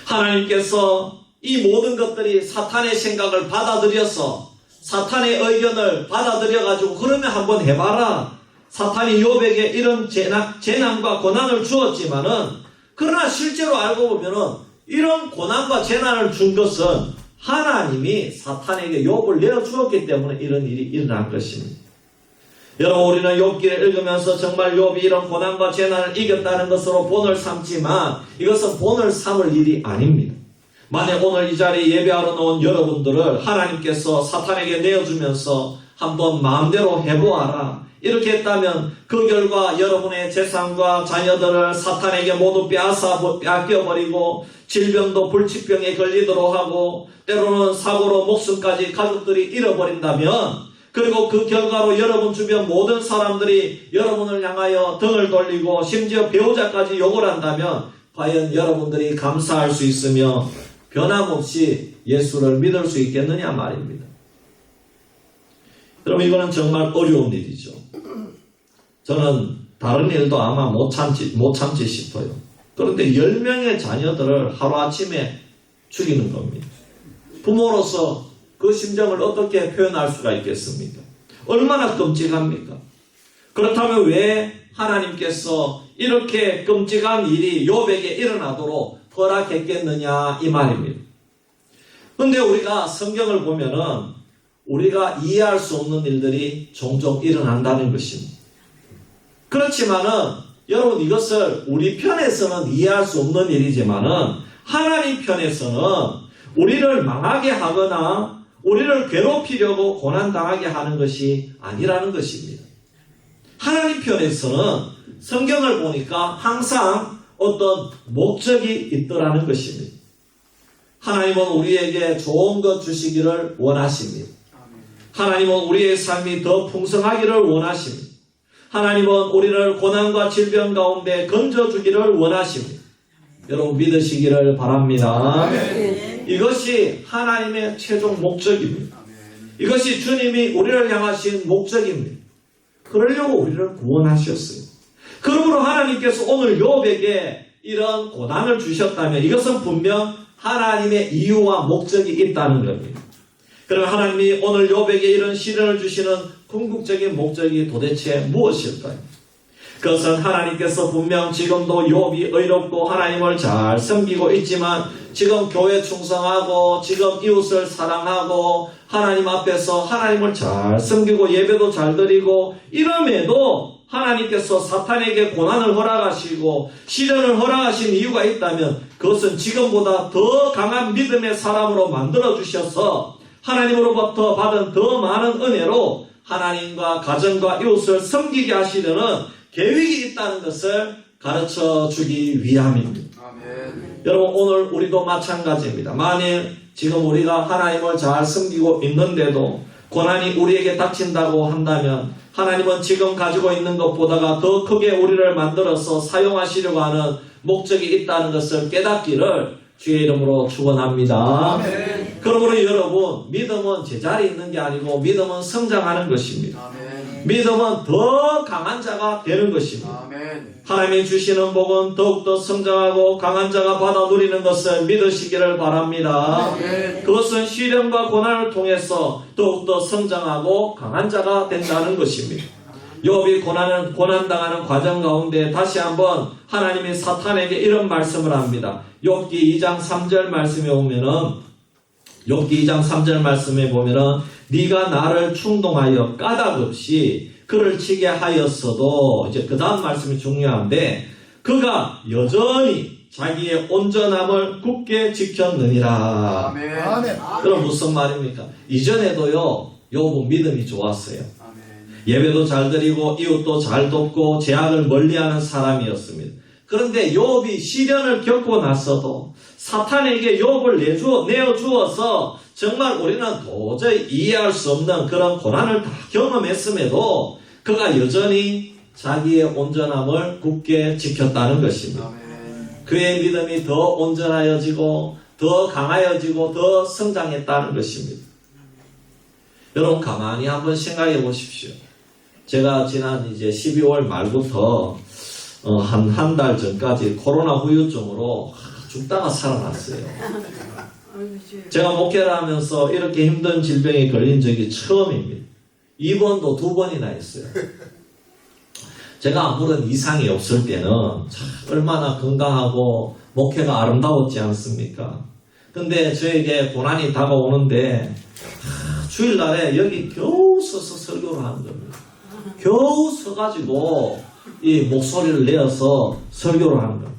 하나님께서 이 모든 것들이 사탄의 생각을 받아들여서 사탄의 의견을 받아들여가지고 그러면 한번 해봐라. 사탄이 욥에게 이런 재난과 고난을 주었지만은 그러나 실제로 알고 보면은 이런 고난과 재난을 준 것은 하나님이 사탄에게 욥을 내어주었기 때문에 이런 일이 일어난 것입니다. 여러분 우리는 욥기를 읽으면서 정말 욥이 이런 고난과 재난을 이겼다는 것으로 본을 삼지만 이것은 본을 삼을 일이 아닙니다. 만약 오늘 이 자리에 예배하러 놓은 여러분들을 하나님께서 사탄에게 내어주면서 한번 마음대로 해보아라. 이렇게 했다면 그 결과 여러분의 재산과 자녀들을 사탄에게 모두 빼앗겨버리고 질병도 불치병에 걸리도록 하고 때로는 사고로 목숨까지 가족들이 잃어버린다면 그리고 그 결과로 여러분 주변 모든 사람들이 여러분을 향하여 등을 돌리고 심지어 배우자까지 욕을 한다면 과연 여러분들이 감사할 수 있으며 변함없이 예수를 믿을 수 있겠느냐 말입니다. 여러분 이거는 정말 어려운 일이죠. 저는 다른 일도 아마 못 참지 싶어요. 그런데 10명의 자녀들을 하루아침에 죽이는 겁니다. 부모로서 그 심정을 어떻게 표현할 수가 있겠습니까? 얼마나 끔찍합니까? 그렇다면 왜 하나님께서 이렇게 끔찍한 일이 욥에게 일어나도록 허락했겠느냐 이 말입니다. 그런데 우리가 성경을 보면은 우리가 이해할 수 없는 일들이 종종 일어난다는 것입니다. 그렇지만은 여러분 이것을 우리 편에서는 이해할 수 없는 일이지만은 하나님 편에서는 우리를 망하게 하거나 우리를 괴롭히려고 고난당하게 하는 것이 아니라는 것입니다. 하나님 편에서는 성경을 보니까 항상 어떤 목적이 있더라는 것입니다. 하나님은 우리에게 좋은 것 주시기를 원하십니다. 하나님은 우리의 삶이 더 풍성하기를 원하십니다. 하나님은 우리를 고난과 질병 가운데 건져주기를 원하십니다. 여러분 믿으시기를 바랍니다. 이것이 하나님의 최종 목적입니다. 이것이 주님이 우리를 향하신 목적입니다. 그러려고 우리를 구원하셨어요. 그러므로 하나님께서 오늘 욥에게 이런 고난을 주셨다면 이것은 분명 하나님의 이유와 목적이 있다는 겁니다. 그럼 하나님이 오늘 욥에게 이런 시련을 주시는 궁극적인 목적이 도대체 무엇일까요? 그것은 하나님께서 분명 지금도 욥이 의롭고 하나님을 잘 섬기고 있지만 지금 교회 충성하고 지금 이웃을 사랑하고 하나님 앞에서 하나님을 잘 섬기고 예배도 잘 드리고 이럼에도 하나님께서 사탄에게 고난을 허락하시고 시련을 허락하신 이유가 있다면 그것은 지금보다 더 강한 믿음의 사람으로 만들어 주셔서 하나님으로부터 받은 더 많은 은혜로 하나님과 가정과 이웃을 섬기게 하시려는 계획이 있다는 것을 가르쳐 주기 위함입니다. 아멘. 여러분 오늘 우리도 마찬가지입니다. 만일 지금 우리가 하나님을 잘 섬기고 있는데도 고난이 우리에게 닥친다고 한다면 하나님은 지금 가지고 있는 것보다가 더 크게 우리를 만들어서 사용하시려고 하는 목적이 있다는 것을 깨닫기를 주의 이름으로 축원합니다. 아멘. 그러므로 여러분 믿음은 제자리에 있는 게 아니고 믿음은 성장하는 것입니다. 아멘. 믿음은 더 강한 자가 되는 것입니다. 아멘. 하나님이 주시는 복은 더욱더 성장하고 강한 자가 받아 누리는 것을 믿으시기를 바랍니다. 아멘. 그것은 시련과 고난을 통해서 더욱더 성장하고 강한 자가 된다는 것입니다. 욥이 고난당하는 과정 가운데 다시 한번 하나님이 사탄에게 이런 말씀을 합니다. 욥기 2장 3절 말씀에 오면은 욥기 2장 3절 말씀에 보면은 네가 나를 충동하여 까닭없이 그를 치게 하였어도 이제 그 다음 말씀이 중요한데 그가 여전히 자기의 온전함을 굳게 지켰느니라. 아멘. 그럼 무슨 말입니까? 이전에도요 욥은 믿음이 좋았어요. 예배도 잘 드리고 이웃도 잘 돕고 죄악을 멀리하는 사람이었습니다. 그런데 욥이 시련을 겪고 나서도 사탄에게 욥을 내어주어서 정말 우리는 도저히 이해할 수 없는 그런 고난을 다 경험했음에도 그가 여전히 자기의 온전함을 굳게 지켰다는 것입니다. 그의 믿음이 더 온전하여지고 더 강하여지고 더 성장했다는 것입니다. 여러분 가만히 한번 생각해 보십시오. 제가 지난 이제 12월 말부터 한 달 전까지 코로나 후유증으로 죽다가 살아났어요. 제가 목회를 하면서 이렇게 힘든 질병에 걸린 적이 처음입니다. 입원도 2번이나 했어요. 제가 아무런 이상이 없을 때는 참 얼마나 건강하고 목회가 아름다웠지 않습니까? 근데 저에게 고난이 다가오는데 주일날에 여기 겨우 서서 설교를 하는 겁니다. 겨우 서가지고 이 목소리를 내어서 설교를 하는 겁니다.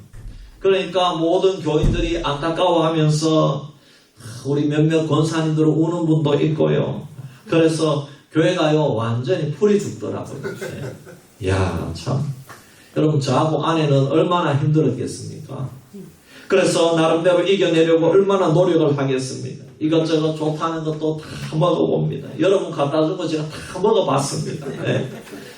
그러니까 모든 교인들이 안타까워하면서 우리 몇몇 권사님들은 우는 분도 있고요. 그래서 교회가요 완전히 풀이 죽더라고요. 이야 참 여러분 저하고 아내는 얼마나 힘들었겠습니까? 그래서 나름대로 이겨내려고 얼마나 노력을 하겠습니까? 이것저것 좋다는 것도 다 먹어봅니다. 여러분 갖다 준 거 제가 다 먹어봤습니다. 네.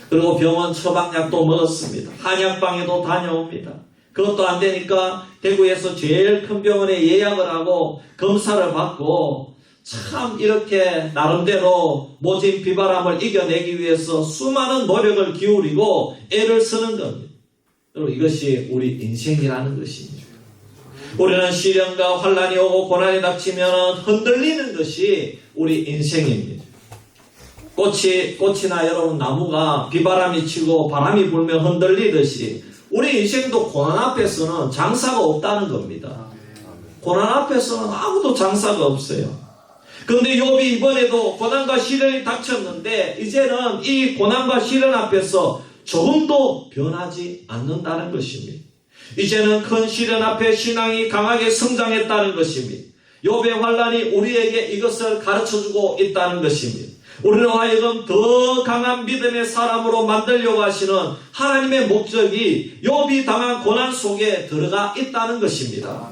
그리고 병원 처방약도 먹었습니다. 한약방에도 다녀옵니다. 그것도 안 되니까 대구에서 제일 큰 병원에 예약을 하고 검사를 받고 참 이렇게 나름대로 모진 비바람을 이겨내기 위해서 수많은 노력을 기울이고 애를 쓰는 겁니다. 여러분 이것이 우리 인생이라는 것입니다. 우리는 시련과 환난이 오고 고난이 닥치면 흔들리는 것이 우리 인생입니다. 꽃이나 여러분 나무가 비바람이 치고 바람이 불면 흔들리듯이 우리 인생도 고난 앞에서는 장사가 없다는 겁니다. 고난 앞에서는 아무도 장사가 없어요. 그런데 욥이 이번에도 고난과 시련이 닥쳤는데 이제는 이 고난과 시련 앞에서 조금도 변하지 않는다는 것입니다. 이제는 큰 시련 앞에 신앙이 강하게 성장했다는 것입니다. 욥의 환난이 우리에게 이것을 가르쳐주고 있다는 것입니다. 우리로 하여금 더 강한 믿음의 사람으로 만들려고 하시는 하나님의 목적이 욥이 당한 고난 속에 들어가 있다는 것입니다.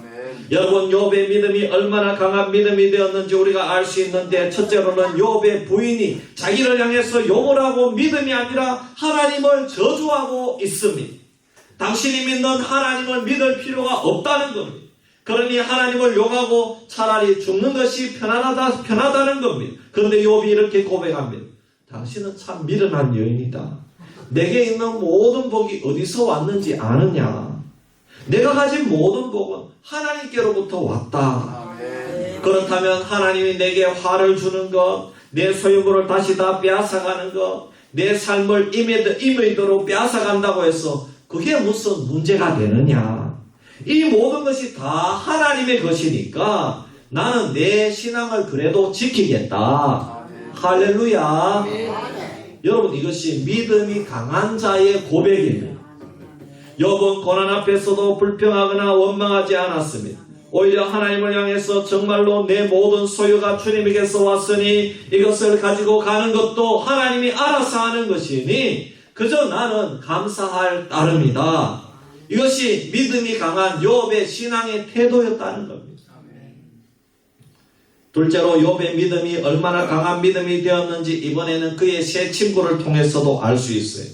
여러분 욥의 믿음이 얼마나 강한 믿음이 되었는지 우리가 알 수 있는데 첫째로는 욥의 부인이 자기를 향해서 욕을 하고 믿음이 아니라 하나님을 저주하고 있습니다. 당신이 믿는 하나님을 믿을 필요가 없다는 겁니다. 그러니 하나님을 욕하고 차라리 죽는 것이 편하다는 겁니다. 그런데 욥이 이렇게 고백합니다. 당신은 참 미련한 여인이다. 내게 있는 모든 복이 어디서 왔는지 아느냐. 내가 가진 모든 복은 하나님께로부터 왔다. 그렇다면 하나님이 내게 화를 주는 것, 내 소유물을 다시 다 빼앗아가는 것, 내 삶을 임의대로 빼앗아간다고 해서 그게 무슨 문제가 되느냐. 이 모든 것이 다 하나님의 것이니까 나는 내 신앙을 그래도 지키겠다. 할렐루야. 여러분 이것이 믿음이 강한 자의 고백입니다. 욥은 고난 앞에서도 불평하거나 원망하지 않았습니다. 오히려 하나님을 향해서 정말로 내 모든 소유가 주님에게서 왔으니 이것을 가지고 가는 것도 하나님이 알아서 하는 것이니 그저 나는 감사할 따름이다. 이것이 믿음이 강한 욥의 신앙의 태도였다는 겁니다. 둘째로 욥의 믿음이 얼마나 강한 믿음이 되었는지 이번에는 그의 세 친구를 통해서도 알 수 있어요.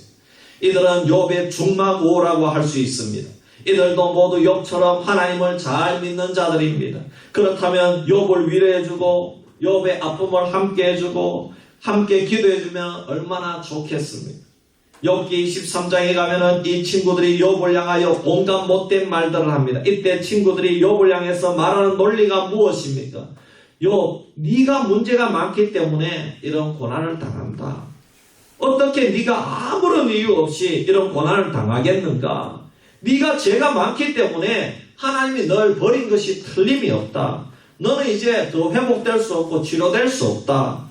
이들은 욥의 중마고라고 할 수 있습니다. 이들도 모두 욥처럼 하나님을 잘 믿는 자들입니다. 그렇다면 욥을 위로해주고 욥의 아픔을 함께 해주고 함께 기도해주면 얼마나 좋겠습니까? 욥기 23장에 가면은 이 친구들이 욥을 향하여 온갖 못된 말들을 합니다. 이때 친구들이 욥을 향해서 말하는 논리가 무엇입니까? 욥, 네가 문제가 많기 때문에 이런 고난을 당한다. 어떻게 네가 아무런 이유 없이 이런 고난을 당하겠는가? 네가 죄가 많기 때문에 하나님이 널 버린 것이 틀림이 없다. 너는 이제 더 회복될 수 없고 치료될 수 없다.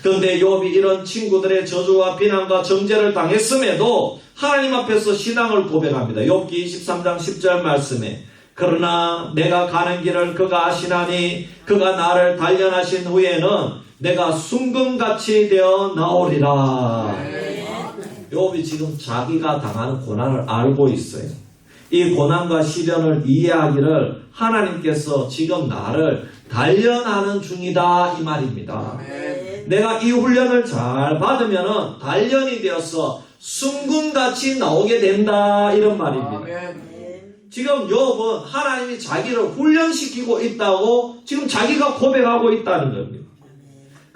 그런데 욥이 이런 친구들의 저주와 비난과 정죄를 당했음에도 하나님 앞에서 신앙을 고백합니다. 욥기 23장 10절 말씀에 그러나 내가 가는 길을 그가 아시나니 그가 나를 단련하신 후에는 내가 순금같이 되어 나오리라. 욥이 지금 자기가 당하는 고난을 알고 있어요. 이 고난과 시련을 이해하기를 하나님께서 지금 나를 단련하는 중이다 이 말입니다. 내가 이 훈련을 잘 받으면 단련이 되어서 순금같이 나오게 된다 이런 말입니다. 지금 욥은 하나님이 자기를 훈련시키고 있다고 지금 자기가 고백하고 있다는 겁니다.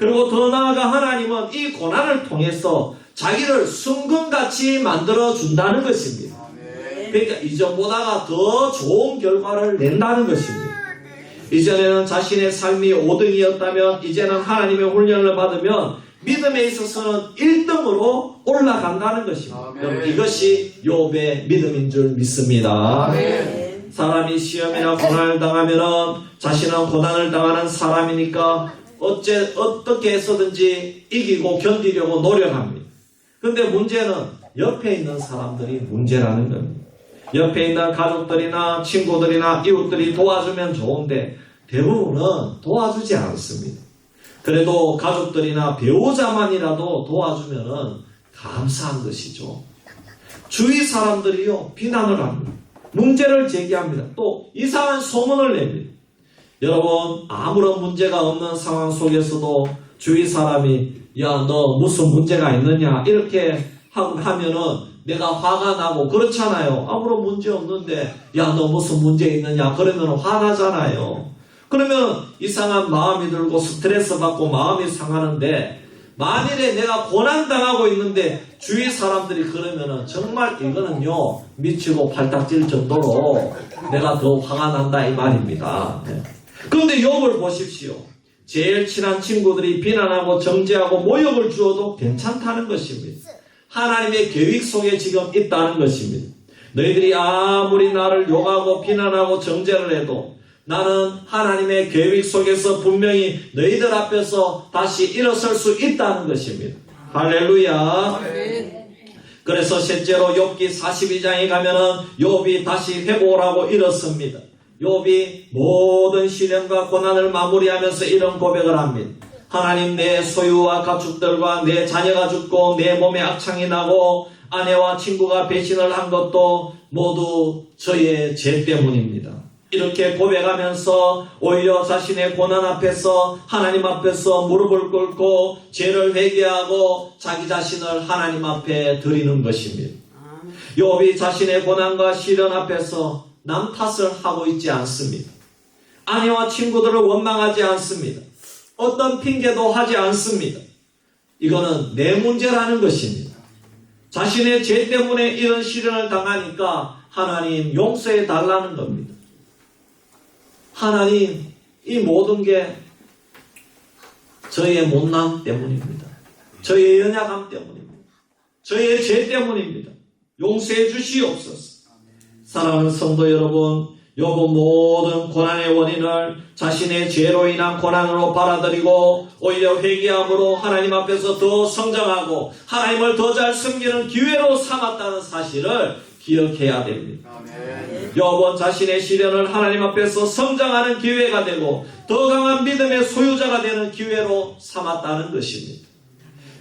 그리고 더 나아가 하나님은 이 고난을 통해서 자기를 순금같이 만들어 준다는 것입니다. 그러니까 이전보다가 더 좋은 결과를 낸다는 것입니다. 이전에는 자신의 삶이 5등이었다면 이제는 하나님의 훈련을 받으면 믿음에 있어서는 1등으로 올라간다는 것입니다. 여러분, 이것이 욥의 믿음인 줄 믿습니다. 사람이 시험이나 고난을 당하면 자신은 고난을 당하는 사람이니까 어떻게 해서든지 이기고 견디려고 노력합니다. 근데 문제는 옆에 있는 사람들이 문제라는 겁니다. 옆에 있는 가족들이나 친구들이나 이웃들이 도와주면 좋은데 대부분은 도와주지 않습니다. 그래도 가족들이나 배우자만이라도 도와주면 감사한 것이죠. 주위 사람들이요, 비난을 합니다. 문제를 제기합니다. 또 이상한 소문을 냅니다. 여러분, 아무런 문제가 없는 상황 속에서도 주위 사람이 야, 너 무슨 문제가 있느냐 이렇게 하면은 내가 화가 나고 그렇잖아요. 아무런 문제 없는데 야, 너 무슨 문제 있느냐 그러면 화나잖아요. 그러면 이상한 마음이 들고 스트레스 받고 마음이 상하는데 만일에 내가 고난당하고 있는데 주위 사람들이 그러면은 정말 이거는요 미치고 팔딱 뛸 정도로 내가 더 화가 난다 이 말입니다. 그런데 욥을 보십시오. 제일 친한 친구들이 비난하고 정죄하고 모욕을 주어도 괜찮다는 것입니다. 하나님의 계획 속에 지금 있다는 것입니다. 너희들이 아무리 나를 욕하고 비난하고 정죄를 해도 나는 하나님의 계획 속에서 분명히 너희들 앞에서 다시 일어설 수 있다는 것입니다. 할렐루야. 그래서 실제로 욥기 42장에 가면은 욥이 다시 회복을 하고 일었습니다. 욥이 모든 시련과 고난을 마무리하면서 이런 고백을 합니다. 하나님, 내 소유와 가축들과 내 자녀가 죽고 내 몸에 악창이 나고 아내와 친구가 배신을 한 것도 모두 저의 죄 때문입니다. 이렇게 고백하면서 오히려 자신의 고난 앞에서 하나님 앞에서 무릎을 꿇고 죄를 회개하고 자기 자신을 하나님 앞에 드리는 것입니다. 욥이 자신의 고난과 시련 앞에서 남 탓을 하고 있지 않습니다. 아내와 친구들을 원망하지 않습니다. 어떤 핑계도 하지 않습니다. 이거는 내 문제라는 것입니다. 자신의 죄 때문에 이런 시련을 당하니까 하나님 용서해 달라는 겁니다. 하나님, 이 모든 게 저의 못남 때문입니다. 저의 연약함 때문입니다. 저의 죄 때문입니다. 용서해 주시옵소서. 사랑하는 성도 여러분, 욥은 모든 고난의 원인을 자신의 죄로 인한 고난으로 받아들이고 오히려 회개함으로 하나님 앞에서 더 성장하고 하나님을 더 잘 섬기는 기회로 삼았다는 사실을 기억해야 됩니다. 욥은 자신의 시련을 하나님 앞에서 성장하는 기회가 되고 더 강한 믿음의 소유자가 되는 기회로 삼았다는 것입니다.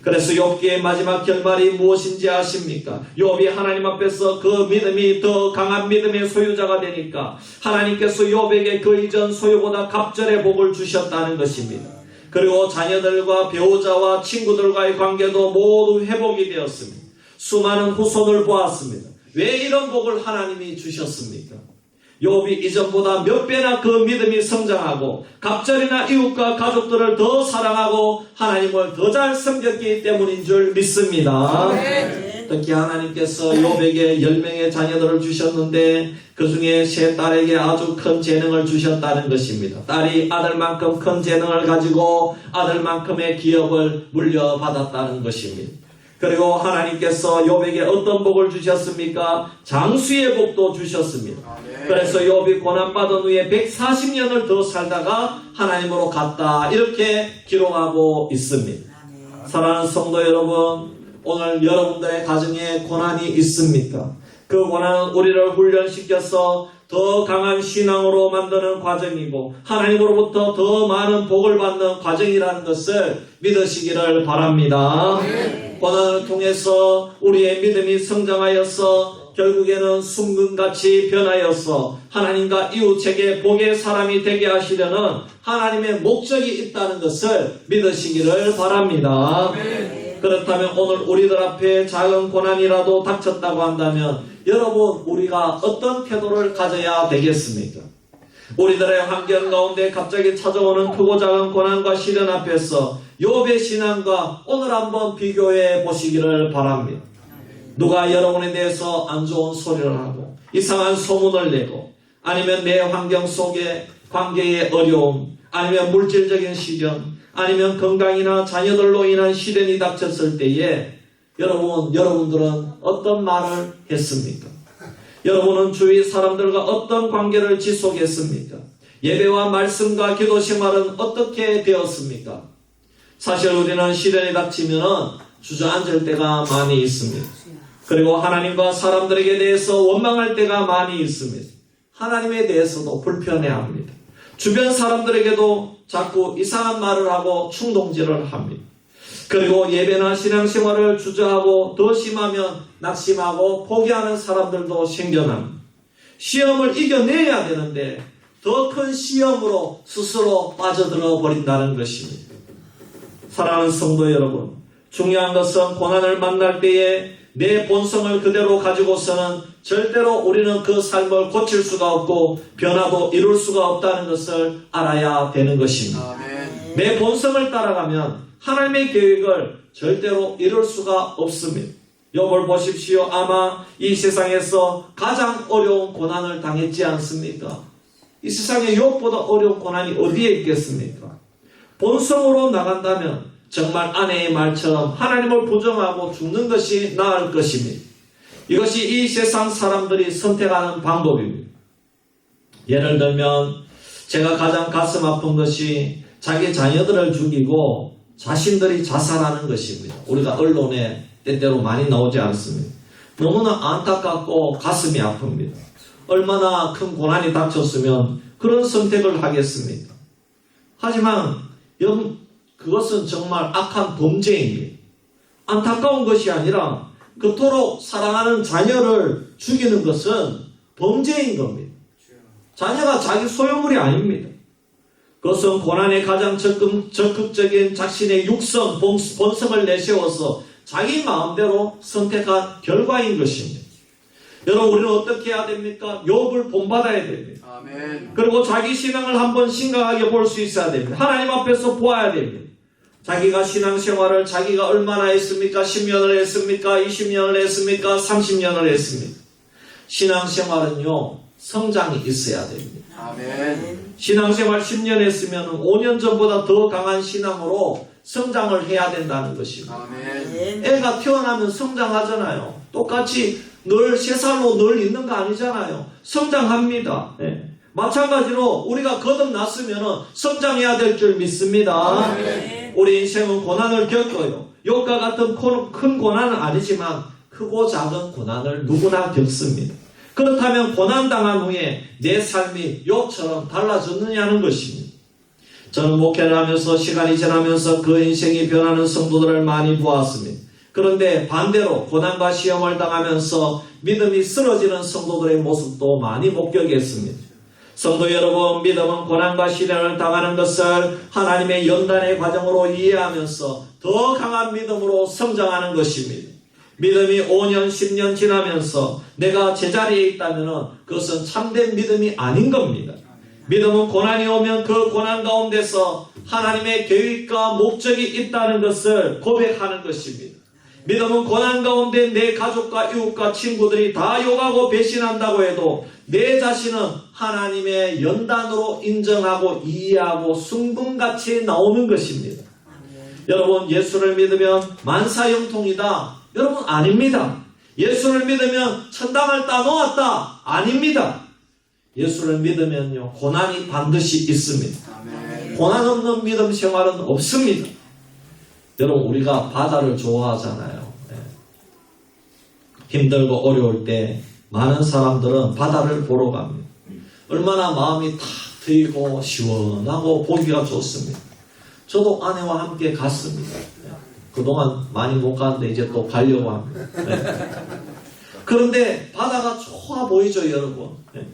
그래서 욥기의 마지막 결말이 무엇인지 아십니까? 욥이 하나님 앞에서 그 믿음이 더 강한 믿음의 소유자가 되니까 하나님께서 욥에게 그 이전 소유보다 갑절의 복을 주셨다는 것입니다. 그리고 자녀들과 배우자와 친구들과의 관계도 모두 회복이 되었습니다. 수많은 후손을 보았습니다. 왜 이런 복을 하나님이 주셨습니까? 욥이 이전보다 몇 배나 그 믿음이 성장하고 갑절이나 이웃과 가족들을 더 사랑하고 하나님을 더 잘 섬겼기 때문인 줄 믿습니다. 특히 하나님께서 욥에게 10명의 자녀들을 주셨는데 그 중에 세 딸에게 아주 큰 재능을 주셨다는 것입니다. 딸이 아들만큼 큰 재능을 가지고 아들만큼의 기업을 물려받았다는 것입니다. 그리고 하나님께서 욥에게 어떤 복을 주셨습니까? 장수의 복도 주셨습니다. 그래서 욥이 고난받은 후에 140년을 더 살다가 하나님으로 갔다 이렇게 기록하고 있습니다. 사랑하는 성도 여러분, 오늘 여러분들의 가정에 고난이 있습니까? 그 고난은 우리를 훈련시켜서 더 강한 신앙으로 만드는 과정이고 하나님으로부터 더 많은 복을 받는 과정이라는 것을 믿으시기를 바랍니다. 고난을 통해서 우리의 믿음이 성장하여서 결국에는 순금같이 변하여서 하나님과 이웃에게 복의 사람이 되게 하시려는 하나님의 목적이 있다는 것을 믿으시기를 바랍니다. 그렇다면 오늘 우리들 앞에 작은 고난이라도 닥쳤다고 한다면 여러분, 우리가 어떤 태도를 가져야 되겠습니까? 우리들의 환경 가운데 갑자기 찾아오는 크고 작은 고난과 시련 앞에서 욥의 신앙과 오늘 한번 비교해 보시기를 바랍니다. 누가 여러분에 대해서 안 좋은 소리를 하고 이상한 소문을 내고 아니면 내 환경 속에 관계의 어려움 아니면 물질적인 시련 아니면 건강이나 자녀들로 인한 시련이 닥쳤을 때에 여러분들은 어떤 말을 했습니까? 여러분은 주위 사람들과 어떤 관계를 지속했습니까? 예배와 말씀과 기도 생활은 어떻게 되었습니까? 사실 우리는 시련이 닥치면 주저앉을 때가 많이 있습니다. 그리고 하나님과 사람들에게 대해서 원망할 때가 많이 있습니다. 하나님에 대해서도 불편해합니다. 주변 사람들에게도 자꾸 이상한 말을 하고 충동질을 합니다. 그리고 예배나 신앙생활을 주저하고 더 심하면 낙심하고 포기하는 사람들도 생겨납니다. 시험을 이겨내야 되는데 더 큰 시험으로 스스로 빠져들어 버린다는 것입니다. 사랑하는 성도 여러분, 중요한 것은 고난을 만날 때에 내 본성을 그대로 가지고서는 절대로 우리는 그 삶을 고칠 수가 없고 변화도 이룰 수가 없다는 것을 알아야 되는 것입니다. 내 본성을 따라가면 하나님의 계획을 절대로 이룰 수가 없습니다. 욥을 보십시오. 아마 이 세상에서 가장 어려운 고난을 당했지 않습니까? 이 세상에 욥보다 어려운 고난이 어디에 있겠습니까? 본성으로 나간다면 정말 아내의 말처럼 하나님을 부정하고 죽는 것이 나을 것입니다. 이것이 이 세상 사람들이 선택하는 방법입니다. 예를 들면 제가 가장 가슴 아픈 것이 자기 자녀들을 죽이고 자신들이 자살하는 것입니다. 우리가 언론에 때때로 많이 나오지 않습니다. 너무나 안타깝고 가슴이 아픕니다. 얼마나 큰 고난이 닥쳤으면 그런 선택을 하겠습니까? 하지만 그것은 정말 악한 범죄입니다. 안타까운 것이 아니라 그토록 사랑하는 자녀를 죽이는 것은 범죄인 겁니다. 자녀가 자기 소유물이 아닙니다. 그것은 고난의 가장 적극적인 자신의 육성, 본성을 내세워서 자기 마음대로 선택한 결과인 것입니다. 여러분, 우리는 어떻게 해야 됩니까? 욥을 본받아야 됩니다. 아멘. 그리고 자기 신앙을 한번 심각하게 볼 수 있어야 됩니다. 하나님 앞에서 보아야 됩니다. 자기가 신앙생활을 자기가 얼마나 했습니까? 10년을 했습니까? 20년을 했습니까? 30년을 했습니까? 신앙생활은요, 성장이 있어야 됩니다. 아멘. 신앙생활 10년 했으면 5년 전보다 더 강한 신앙으로 성장을 해야 된다는 것입니다. 아멘. 애가 태어나면 성장하잖아요. 똑같이 늘 3살로 늘 있는 거 아니잖아요. 성장합니다. 네. 마찬가지로 우리가 거듭났으면 성장해야 될 줄 믿습니다. 네. 우리 인생은 고난을 겪어요. 욥과 같은 큰 고난은 아니지만 크고 작은 고난을 누구나 겪습니다. 그렇다면 고난당한 후에 내 삶이 욥처럼 달라졌느냐는 것입니다. 저는 목회를 하면서 시간이 지나면서 그 인생이 변하는 성도들을 많이 보았습니다. 그런데 반대로 고난과 시험을 당하면서 믿음이 쓰러지는 성도들의 모습도 많이 목격했습니다. 성도 여러분, 믿음은 고난과 시련을 당하는 것을 하나님의 연단의 과정으로 이해하면서 더 강한 믿음으로 성장하는 것입니다. 믿음이 5년, 10년 지나면서 내가 제자리에 있다면 그것은 참된 믿음이 아닌 겁니다. 믿음은 고난이 오면 그 고난 가운데서 하나님의 계획과 목적이 있다는 것을 고백하는 것입니다. 믿음은 고난 가운데 내 가족과 이웃과 친구들이 다 욕하고 배신한다고 해도 내 자신은 하나님의 연단으로 인정하고 이해하고 승분같이 나오는 것입니다. 여러분, 예수를 믿으면 만사형통이다. 여러분, 아닙니다. 예수를 믿으면 천당을 따놓았다. 아닙니다. 예수를 믿으면요, 고난이 반드시 있습니다. 아멘. 고난 없는 믿음 생활은 없습니다. 여러분, 우리가 바다를 좋아하잖아요. 네. 힘들고 어려울 때 많은 사람들은 바다를 보러 갑니다. 얼마나 마음이 탁 트이고 시원하고 보기가 좋습니다. 저도 아내와 함께 갔습니다. 네. 그동안 많이 못 갔는데 이제 또 가려고 합니다. 네. 그런데 바다가 좋아 보이죠, 여러분. 네.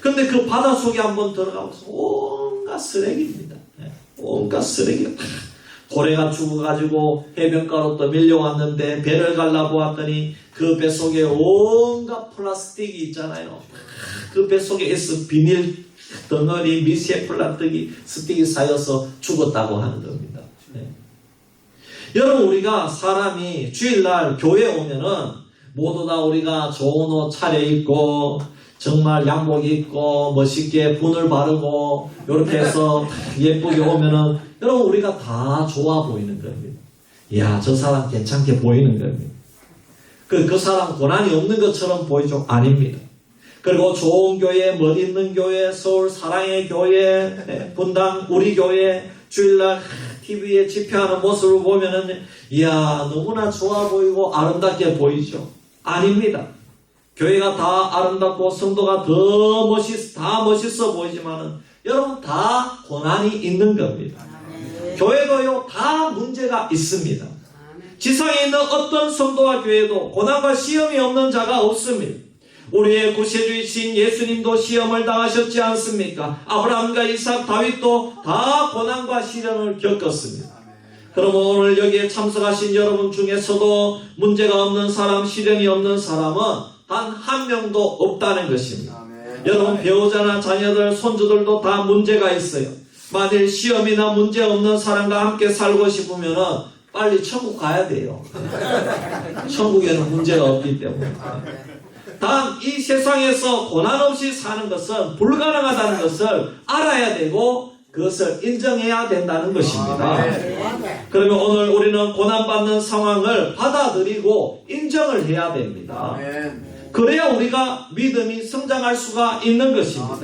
그런데 그 바다 속에 한번 들어가서 온갖 쓰레기입니다. 네. 온갖 쓰레기가 고래가 죽어가지고 해변가로 또 밀려왔는데 배를 갈라보았더니 그 배 속에 온갖 플라스틱이 있잖아요. 그 배 속에 있어 비닐 덩어리 미세 플라스틱이 스틱이 쌓여서 죽었다고 하는 겁니다. 네. 여러분 우리가 사람이 주일날 교회 오면은 모두 다 우리가 좋은 옷 차려입고 정말 양복 입고 멋있게 분을 바르고 이렇게 해서 예쁘게 오면은 여러분 우리가 다 좋아 보이는 겁니다. 이야 저 사람 괜찮게 보이는 겁니다. 그 사람 고난이 없는 것처럼 보이죠? 아닙니다. 그리고 좋은 교회, 멋있는 교회, 서울 사랑의 교회, 분당 우리 교회 주일날 TV에 집회하는 모습을 보면은 이야 너무나 좋아 보이고 아름답게 보이죠? 아닙니다. 교회가 다 아름답고 성도가 더 멋있어 보이지만은 여러분 다 고난이 있는 겁니다. 교회도요 다 문제가 있습니다. 지상에 있는 어떤 성도와 교회도 고난과 시험이 없는 자가 없습니다. 우리의 구세주이신 예수님도 시험을 당하셨지 않습니까? 아브라함과 이삭, 다윗도 다 고난과 시련을 겪었습니다. 그러면 오늘 여기에 참석하신 여러분 중에서도 문제가 없는 사람, 시련이 없는 사람은 단 한 명도 없다는 것입니다. 여러분 배우자나 자녀들, 손주들도 다 문제가 있어요. 만일 시험이나 문제 없는 사람과 함께 살고 싶으면 빨리 천국 가야 돼요. 천국에는 문제가 없기 때문에. 단 이 세상에서 고난 없이 사는 것은 불가능하다는 것을 알아야 되고 그것을 인정해야 된다는 것입니다. 그러면 오늘 우리는 고난받는 상황을 받아들이고 인정을 해야 됩니다. 그래야 우리가 믿음이 성장할 수가 있는 것입니다.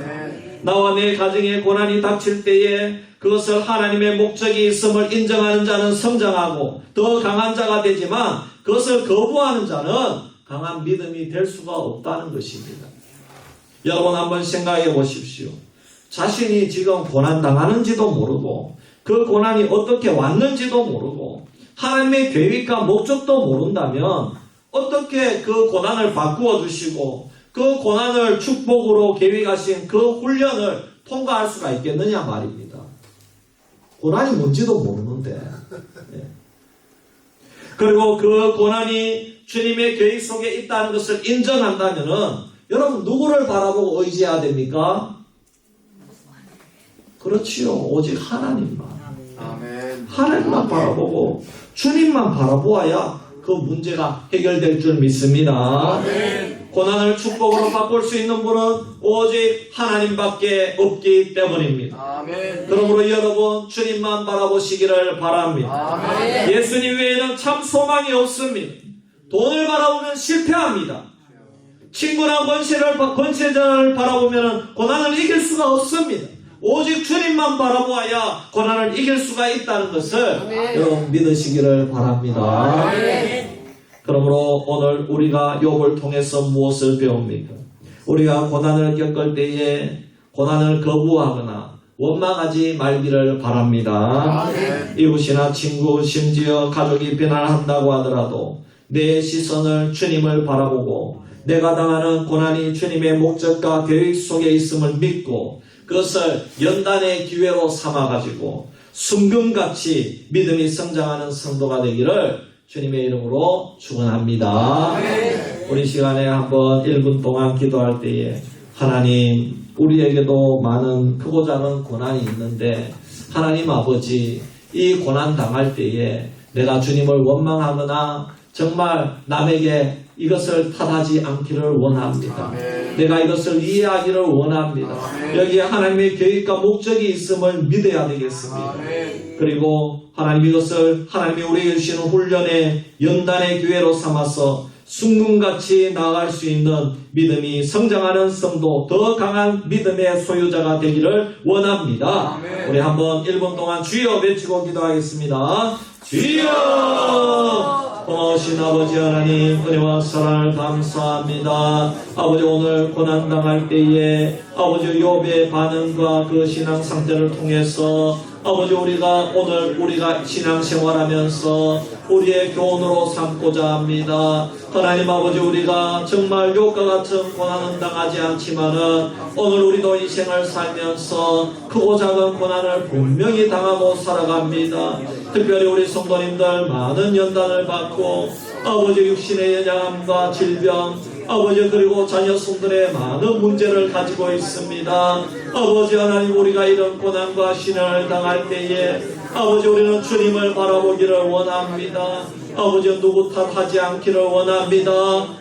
나와 내 가정에 고난이 닥칠 때에 그것을 하나님의 목적이 있음을 인정하는 자는 성장하고 더 강한 자가 되지만 그것을 거부하는 자는 강한 믿음이 될 수가 없다는 것입니다. 여러분 한번 생각해 보십시오. 자신이 지금 고난당하는지도 모르고 그 고난이 어떻게 왔는지도 모르고 하나님의 계획과 목적도 모른다면 어떻게 그 고난을 바꾸어 주시고 그 고난을 축복으로 계획하신 그 훈련을 통과할 수가 있겠느냐 말입니다. 고난이 뭔지도 모르는데. 그리고 그 고난이 주님의 계획 속에 있다는 것을 인정한다면은 여러분 누구를 바라보고 의지해야 됩니까? 그렇지요. 오직 하나님만. 하나님만 바라보고 주님만 바라보아야 그 문제가 해결될 줄 믿습니다. 고난을 축복으로 바꿀 수 있는 분은 오직 하나님밖에 없기 때문입니다. 그러므로 여러분 주님만 바라보시기를 바랍니다. 예수님 외에는 참 소망이 없습니다. 돈을 바라보면 실패합니다. 친구나 권세자를 바라보면 고난을 이길 수가 없습니다. 오직 주님만 바라보아야 고난을 이길 수가 있다는 것을 여러분 믿으시기를 바랍니다. 그러므로 오늘 우리가 욥을 통해서 무엇을 배웁니까? 우리가 고난을 겪을 때에 고난을 거부하거나 원망하지 말기를 바랍니다. 이웃이나 친구 심지어 가족이 비난한다고 하더라도 내 시선을 주님을 바라보고 내가 당하는 고난이 주님의 목적과 계획 속에 있음을 믿고 그것을 연단의 기회로 삼아가지고 순금같이 믿음이 성장하는 성도가 되기를 주님의 이름으로 축원합니다. 우리 시간에 한번 1분 동안 기도할 때에 하나님 우리에게도 많은 크고 작은 고난이 있는데 하나님 아버지 이 고난 당할 때에 내가 주님을 원망하거나 정말 남에게 이것을 탓하지 않기를 원합니다. 내가 이것을 이해하기를 원합니다. 여기에 하나님의 계획과 목적이 있음을 믿어야 되겠습니다. 그리고 하나님 이것을 하나님이 우리에게 주시는 훈련의 연단의 기회로 삼아서 순금같이 나아갈 수 있는 믿음이 성장하는 성도 더 강한 믿음의 소유자가 되기를 원합니다. 우리 한번 1분 동안 주여 외치고 기도하겠습니다. 주여! 고마우신 아버지 하나님 은혜와 사랑을 감사합니다. 아버지 오늘 고난당할 때에 아버지 욥의 반응과 그 신앙 상태를 통해서 아버지 우리가 오늘 우리가 신앙생활하면서 우리의 교훈으로 삼고자 합니다. 하나님 아버지 우리가 정말 욥과 같은 고난은 당하지 않지만은 오늘 우리도 인생을 살면서 크고 작은 고난을 분명히 당하고 살아갑니다. 특별히 우리 성도님들 많은 연단을 받고 아버지 육신의 연약함과 질병 아버지 그리고 자녀손들의 많은 문제를 가지고 있습니다. 아버지 하나님 우리가 이런 고난과 신앙을 당할 때에 아버지 우리는 주님을 바라보기를 원합니다. 아버지 누구 탓하지 않기를 원합니다.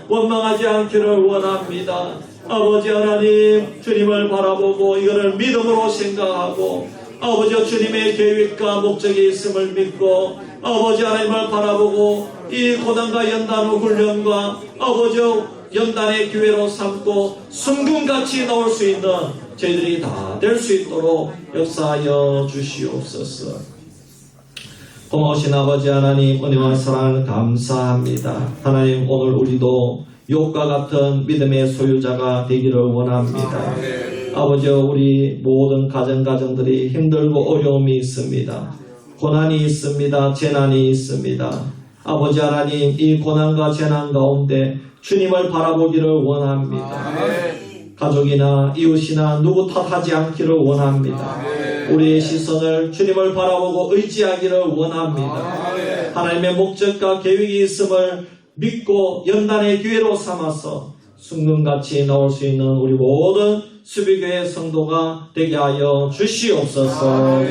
원망하지 않기를 원합니다. 아버지 하나님 주님을 바라보고 이거를 믿음으로 생각하고 아버지 주님의 계획과 목적이 있음을 믿고 아버지 하나님을 바라보고 이 고난과 연단 훈련과 아버지 연단의 기회로 삼고 순금같이 나올 수 있는 저희들이 다 될 수 있도록 역사하여 주시옵소서. 고마우신 아버지 하나님 은혜와 사랑을 감사합니다. 하나님 오늘 우리도 욥과 같은 믿음의 소유자가 되기를 원합니다. 아버지 우리 모든 가정들이 힘들고 어려움이 있습니다. 고난이 있습니다. 재난이 있습니다. 아버지 하나님 이 고난과 재난 가운데 주님을 바라보기를 원합니다. 가족이나 이웃이나 누구 탓하지 않기를 원합니다. 우리의 시선을 주님을 바라보고 의지하기를 원합니다. 하나님의 목적과 계획이 있음을 믿고 연단의 기회로 삼아서 순금같이 나올 수 있는 우리 모든 수비교회 성도가 되게 하여 주시옵소서.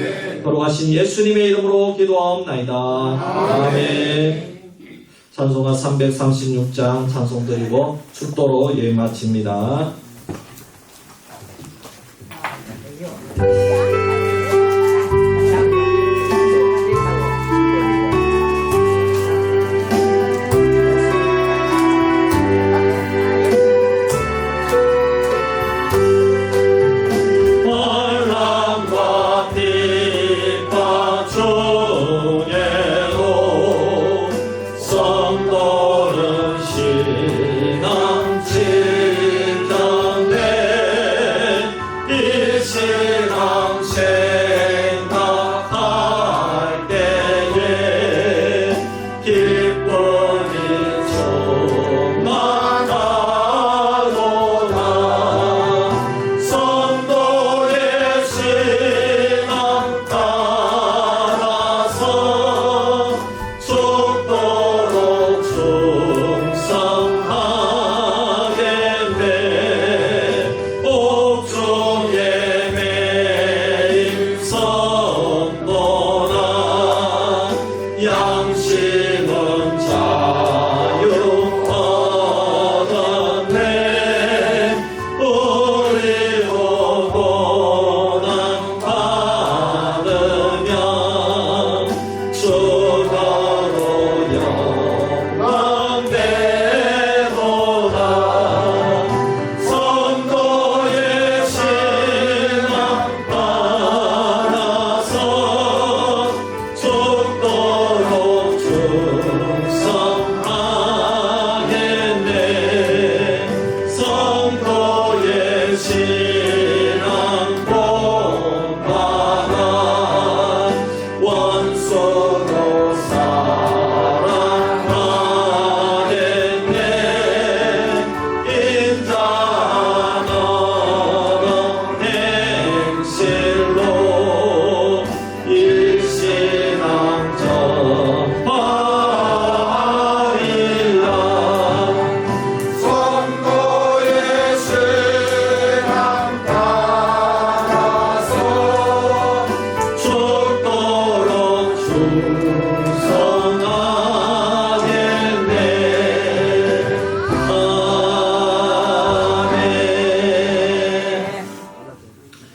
걸어가신 예수님의 이름으로 기도하옵나이다. 아멘. 찬송가 336장 찬송 드리고 축도로 예배 마칩니다. 바람과 빛과 중에도 성도는 신앙 지켰네. 이 신앙 생각할 때에 기쁨이 충만하도다. 성도의 신앙 따라서 죽도록 충성하겠네. 옥중에 매임 선도나 양심은 자유 얻었네. 우리도 고난 받으면 주가로 영광 되도다. 성도의 신앙 따라서 죽도록 충성하겠네. 성도의 신앙 본받아 원수로 사랑하겠네. 인자는 행실로 이 신앙 전파하리라. 성도의 신앙 따라서 죽도록 충성하겠네. 아멘.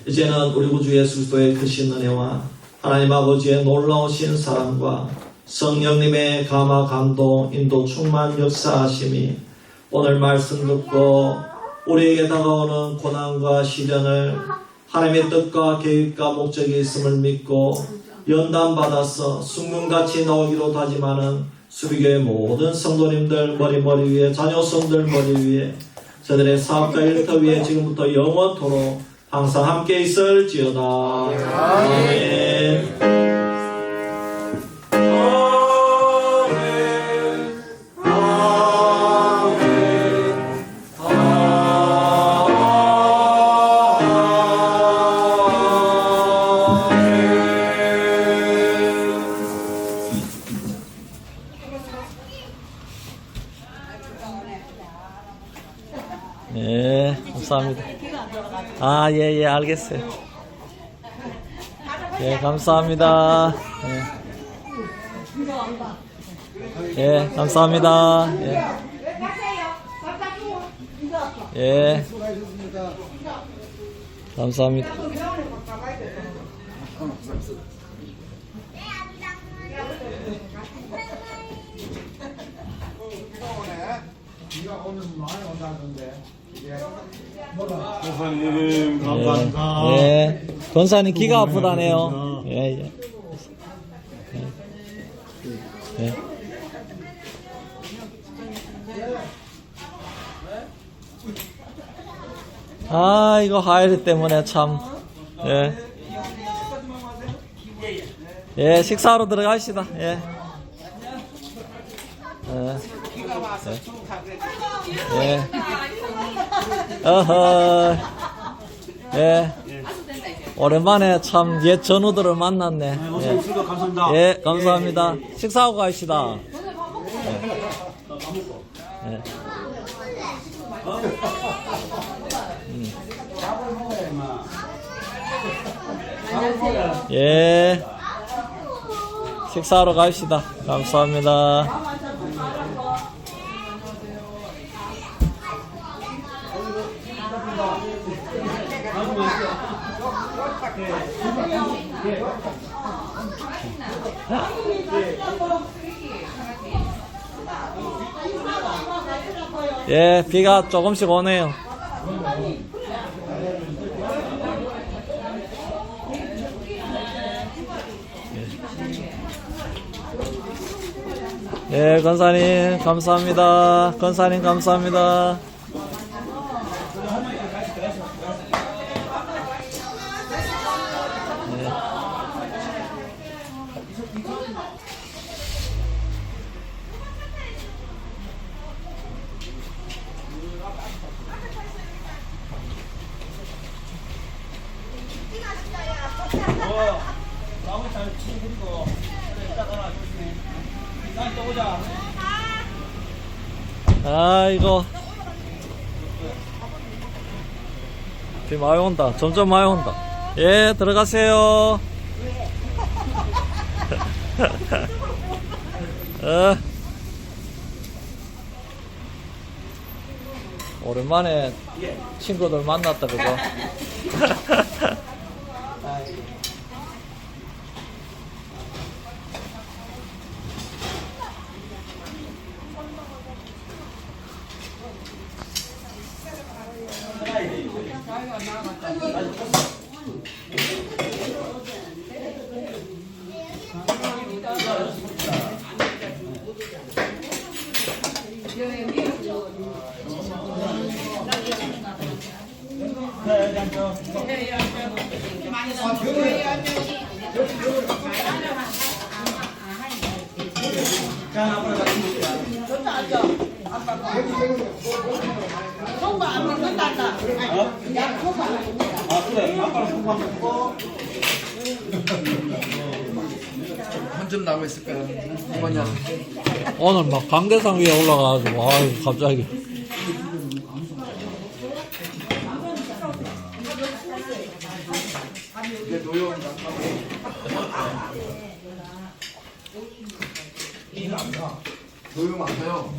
이제는 우리 구주 예수 그리스도의 크신 은혜와 하나님 아버지의 놀라우신 사랑과 성령님의 감화 감동 인도 충만 역사하심이 오늘 말씀 듣고 우리에게 다가오는 고난과 시련을 하나님의 뜻과 계획과 목적이 있음을 믿고 연단받아서 순금같이 나오기로 다짐하는 수비교회 모든 성도님들 머리 위에 자녀손들 머리 위에 저들의 사업과 일터 위에 지금부터 영원토록 항상 함께 있을지어다. 아멘. 네, 감사합니다. 예, 알겠어요. 네, 감사합니다. 예, 감사합니다. 예, 감사합니다. 비가 오늘 많이 온다던데. 목사님 감사합니다. 예, 권사님 귀가 아프다네요. 예, 예. 예. 아, 이거 하이리 때문에 참. 예. 예, 식사하러 들어가시다. 예. 예. 예. 어허. 예. 오랜만에 참 옛 전우들을 만났네. 예. 감사합니다. 예, 감사합니다. 식사하고 가시다. 예. 예. 식사하러 갑시다. 감사합니다. 예, 비가 조금씩 오네요. 예, 권사님 감사합니다. 권사님 감사합니다. 아이고, 비 많이 온다. 점점 많이 온다. 예, 들어가세요. 오랜만에 친구들 만났다, 그죠? 한 점 나고 있을 거야. 뭐냐? 오늘 막 강대상 위에 올라가가지고, 아유, 갑자기. 노용 많아요.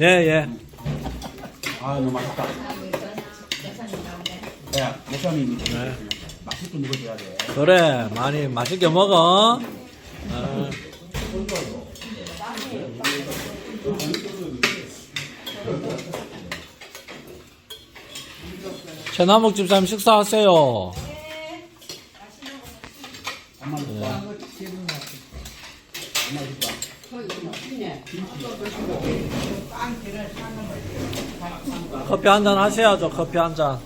예, 예. 아 너무 맛있다. 야 목사님 맛있게 먹어줘야 돼. 그래, 많이 맛있게 먹어. 최남욱 집사님 식사하세요. 커피 한잔 하셔야죠. 커피 한잔.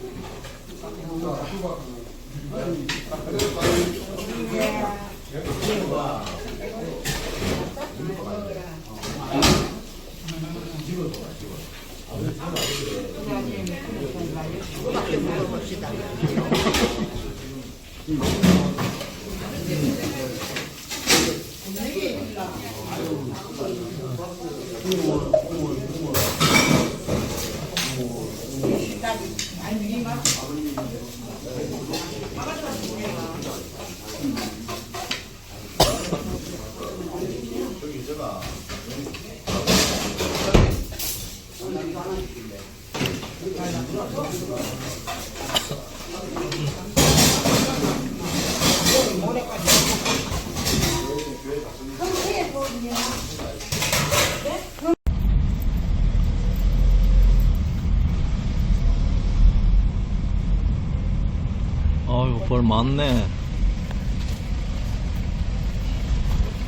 아이고 벌 많네.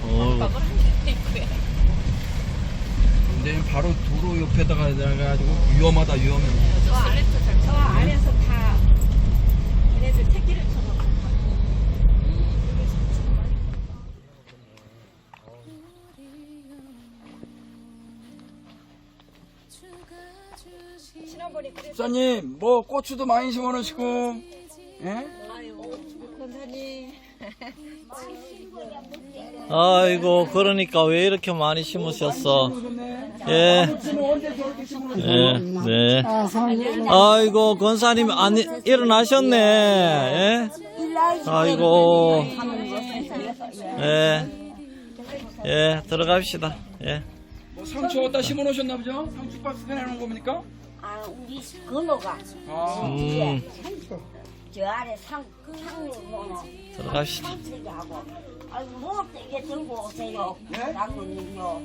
어이구. 근데 바로 도로 옆에다가 해가지고 위험하다 위험해. 저 안에서 다 얘네들 택기를 쳐서 신어버리 그래. 집사님 뭐 고추도 많이 심어놓으시고, 예? 권사님 아이고 그러니까 왜 이렇게 많이 심으셨어? 예. 예, 네. 아이고 권사님 안 일어나셨네. 예? 아이고. 예. 예, 들어갑시다. 예. 뭐 상추 어디다 심어놓으셨나 보죠? 상추 박스 해놓은 겁니까? 아, 우리 건호가 아, 저 아래 상류 들어갑시다. 하고 아이고 뭐 이게 들고 오세요. 예? 장모님요.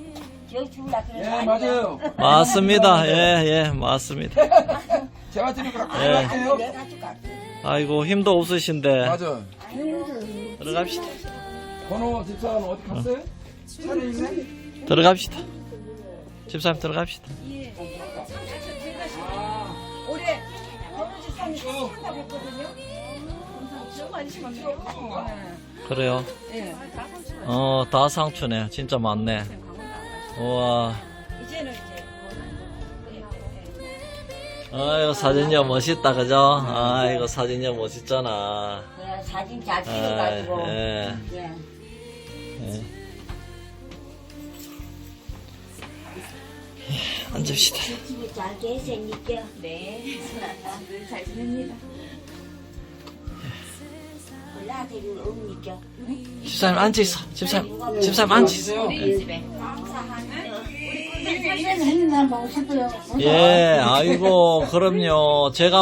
저 줄라 그래. 예, 맞아요. 맞습니다. 예, 예, 맞습니다. 제가 드리고 갖고 예. 갈게요. 내가 줄게. 아이고 힘도 없으신데 맞아. 들어갑시다. 건호 집사는 어디 갔어요? 차례 있네? 들어갑시다. 집사님 들어갑시다. 올해 권우 집사님 한다고 했거든요. 너무 많이 심었네요. 그래요. 다 상추네. 진짜 많네. 우와. 이제는 이제 아이고 사진녀 멋있다 그죠? 아이고 사진녀 멋있잖아. 그래, 사진 잘 아, 찍어가지고. 예. 예. 예. 앉읍시다. 집에 잘 계세니까. 네. 늘 잘 지냅니다. 올라들이 옵니까? 집사님 앉아있어. 집사님 앉아있어. 예, 아이고, 그럼요. 제가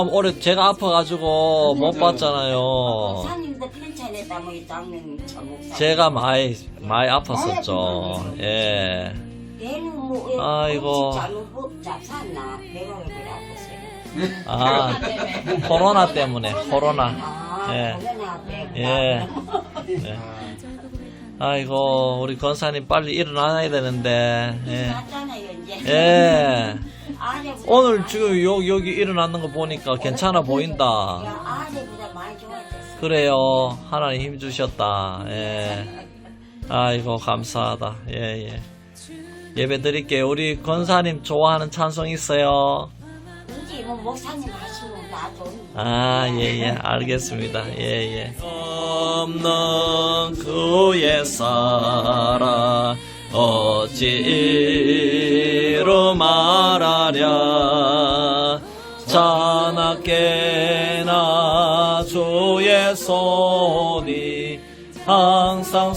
아파가지고 못 봤잖아요. 목사님도 편찮았다며 이 장면 참 목사. 제가 많이 아팠었죠. 예. 배는 뭐 아이고. 잘못 잡쌌나 배가 왜 그래 아팠어요? 아, 코로나 때문에, 코로나. 아, 예. 코로나 배가. 예. 네. 아이고, 우리 권사님 빨리 일어나야 되는데. 예. 갔잖아요 이제. 예. 아내보다 오늘 많이- 지금 여기 일어나는 거 보니까 괜찮아 보인다. 야, 아내보다 많이 좋아졌어. 그래요. 하나님 힘 주셨다. 예. 아이고, 감사하다. 예, 예. 예배 드릴게요. 우리 권사님 좋아하는 찬송 있어요? 이제 뭐 목사님 하시면 다 좋은. 아, 예, 예. 알겠습니다. 예, 예. 없는 그의 사랑 어찌 이루 말하랴 자나깨나 주의 손이 항상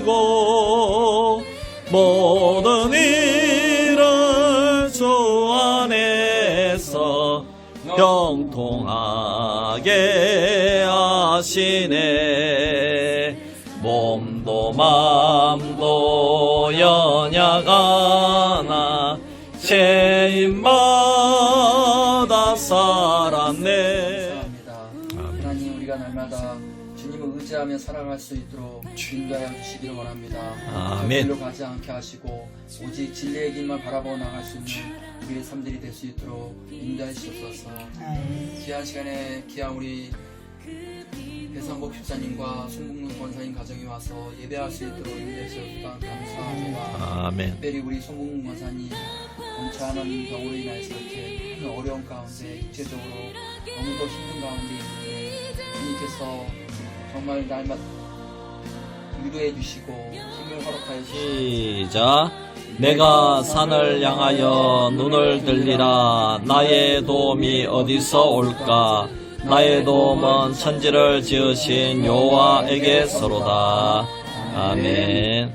살펴주시고 모든 일을 주 안에서 형통하게 하시네 몸도 맘도 연약하나 죄인마다 살았네. 감사합니다. 하나님 우리가 날마다 주님을 의지하며 살아갈 수 있도록 인도하여 주시기를 원합니다. 아멘. 길로 가지 않게 하시고 오직 진리의 길만 바라보고 나갈 수 있는 우리의 삶들이 될 수 있도록 인도해 주옵소서. 귀한 시간에 귀한 우리 배상복 집사님과 송국문 권사님 가정에 와서 예배할 수 있도록 인도해 주셔서 감사합니다. 아멘. 특별히 우리 송국문 권사님 원치 않은 병으로 인해서 이렇게 큰 어려운 가운데 육체적으로 너무도 힘든 가운데 있는데 주님께서 정말 날마다 위로해 주시고 힘을 허락하여 주시고 시작. 내가 산을 향하여 눈을 들리라. 나의 도움이 어디서 올까? 나의 도움은 천지를 지으신 여호와에게서로다. 아멘. 예.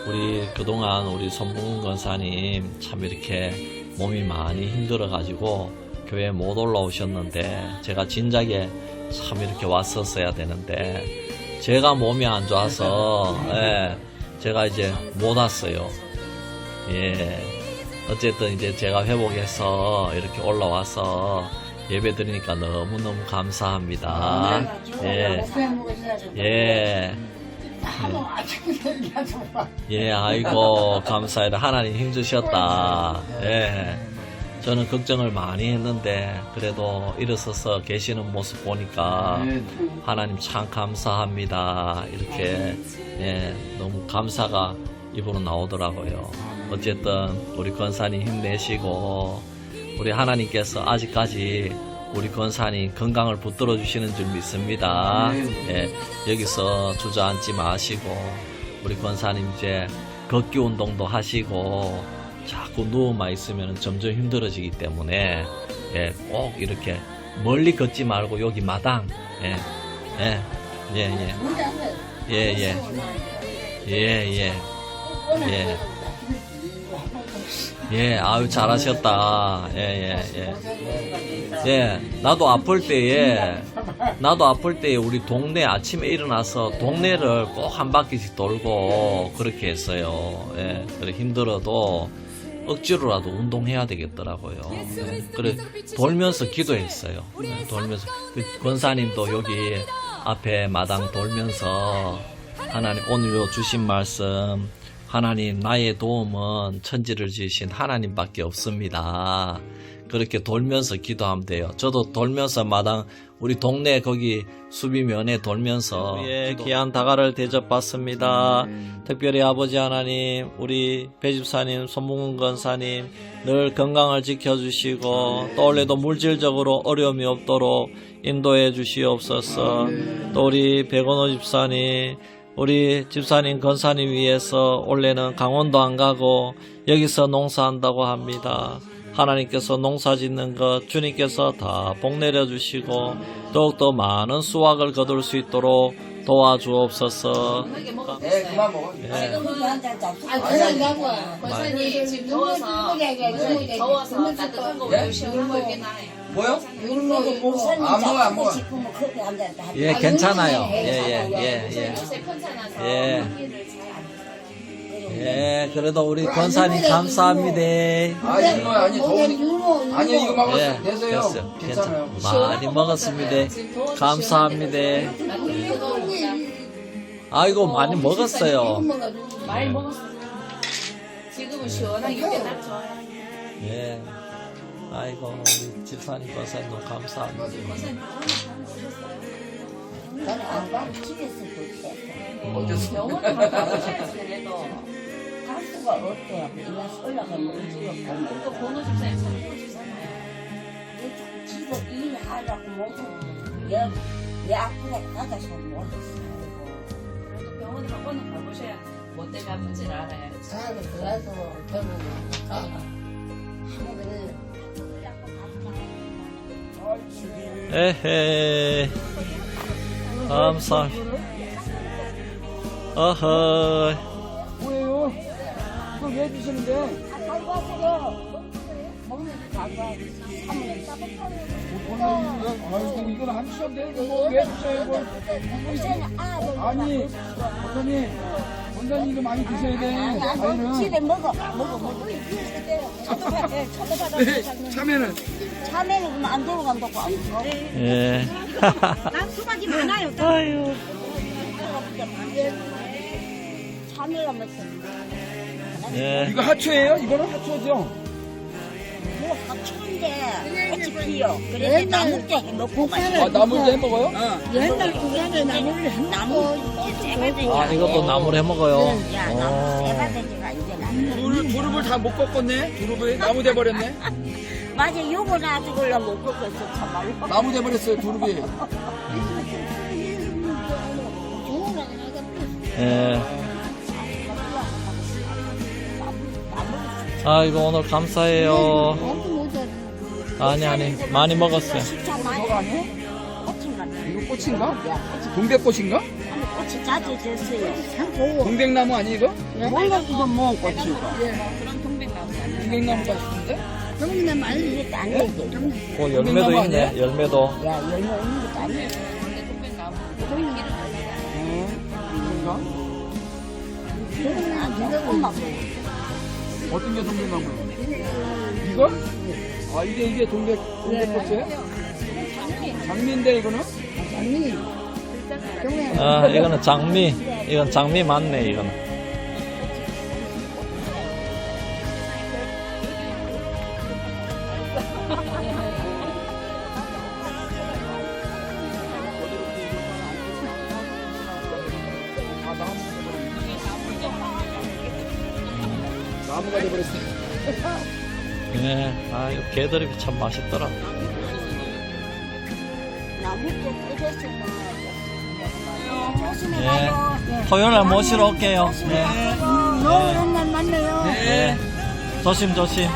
우리 그동안 우리 손봉근 권사님 참 이렇게 몸이 많이 힘들어가지고 교회 못 올라오셨는데 제가 진작에 참 이렇게 왔었어야 되는데 제가 몸이 안 좋아서 제가 이제 못 왔어요. 예. 어쨌든 이제 제가 회복해서 이렇게 올라와서 예배 드리니까 너무너무 감사합니다. 예. 예. 예, 아이고, 감사해라. 하나님 힘주셨다. 예. 저는 걱정을 많이 했는데, 그래도 일어서서 계시는 모습 보니까, 하나님 참 감사합니다. 이렇게, 예, 너무 감사가 입으로 나오더라고요. 어쨌든, 우리 권사님 힘내시고, 우리 하나님께서 아직까지 우리 권사님 건강을 붙들어 주시는 줄 믿습니다. 예, 여기서 주저앉지 마시고 우리 권사님 이제 걷기 운동도 하시고 자꾸 누워만 있으면 점점 힘들어지기 때문에 예, 꼭 이렇게 멀리 걷지 말고 여기 마당 예, 아유, 잘하셨다. 예, 나도 아플 때에 우리 동네 아침에 일어나서 동네를 꼭 한 바퀴씩 돌고 그렇게 했어요. 예, 그래 힘들어도 억지로라도 운동해야 되겠더라고요. 예, 그래 돌면서 기도했어요. 예, 돌면서 권사님도 여기 앞에 마당 돌면서 하나님 오늘 주신 말씀 하나님 나의 도움은 천지를 지으신 하나님밖에 없습니다. 그렇게 돌면서 기도하면 돼요. 저도 돌면서 마당 우리 동네 거기 수비면에 돌면서 우리의 귀한 다가를 대접받습니다. 특별히 아버지 하나님 우리 배집사님 손봉근 권사님 늘 건강을 지켜주시고 또 올해도 물질적으로 어려움이 없도록 인도해 주시옵소서. 또 우리 백원호 집사님 우리 집사님 권사님 위해서 올해는 강원도 안 가고 여기서 농사한다고 합니다. 하나님께서 농사 짓는 것 주님께서 다 복 내려주시고 더욱더 많은 수확을 거둘 수 있도록 도와주옵소서. 네, 그만 먹어. 권사님 지금 더워서 따뜻한 거 드시는 거 이게 나아요. 뭐요? 안 먹어. 예, 괜찮아요. 예. 요새 편찮아서 예. 감기를 잘 안 예, 그래도 우리 권사님 감사합니다. 아니 더우니 아니요 이거 먹었어 예, 됐어요. 됐어요. 괜찮아요. 많이 먹었습니다. 감사합니다. 아이고, 많이 먹었어요. 많이 먹었어요. 지금은 시원하게 이렇게 딱 좋아요. 예. 아이고, 우리 집사님, 권사님 너무 감사합니다. 권사님 나는 안 가고 집에서 볼게. 병원에 가셔야지 그래도. 갈 수가 없대. 이만 올라가면 어지럽고. 또 번호 집사님 찾아주잖아요. 집에 일하라고 못하고 내 아프게 가다서 못했어. 그래도 병원에 한 번은 가보셔야 뭐 때문에 아픈지를 알아야지. 사람이 들어와서 병원에 가가. 에헤이. 감사합니다. 어허이. 뭐예요? 이거 왜 주시는데? 아이고 이건 안 주셨네. 이거 왜 주셔요 이걸? 아니 원장님 이거 많이 드셔야 돼. 집에 먹어. 참외는 참외는 그럼 안 들어간다고 안 줘. 예. 난 수박이 많아요. 아유. 참외가 먹어. 예. 이거 하초예요? 이거는 하초죠? 추운데 꽃이 피어. 그래서 나물도 해 먹고 말이야. 아, 나물도 해 먹어요? 옛날 그간에 나물을 한 나물 이제 아, 이것도 나물 해 먹어요. 야, 나물 대바대지가 이제 나물. 두릅을 다 못 꺾었네. 두릅을 나무 돼 버렸네. 맞아, 요거 놔두고라 못 꺾었어 참말로. 나무 돼 버렸어요, 두릅이. 예. 아이고, 오늘 감사해요. 아니, 많이 먹었어요. 진짜 많이 뭐가 아니에요? 꽃이 같아. 이거 꽃인가? 동백꽃인가? 꽃이 자주 졌어요. 동백나무 아니 이거? 몰라 이거 뭐 꽃이고. 동백나무가 싶은데? 동네 말이 이게 안 돼. 어, 열매도 있네, 열매도. 야, 열매 있는 것도 아니야. 이건가? 그건 안 돼. 엄마 어떤 게 동백나무예요? 이거? 아, 이게 동백꽃이에요? 장미인데 이거는? 아, 이거는 장미. 이건 장미 맞네, 이거는. 나무가 돼버렸어요. 네, 아, 이거 게드립이 참 맛있더라. 나무도 뜯었으면 조심히 네. 가요. 토요일날 모시러 올게요. 네. 노는 날 만나요. 네. 조심.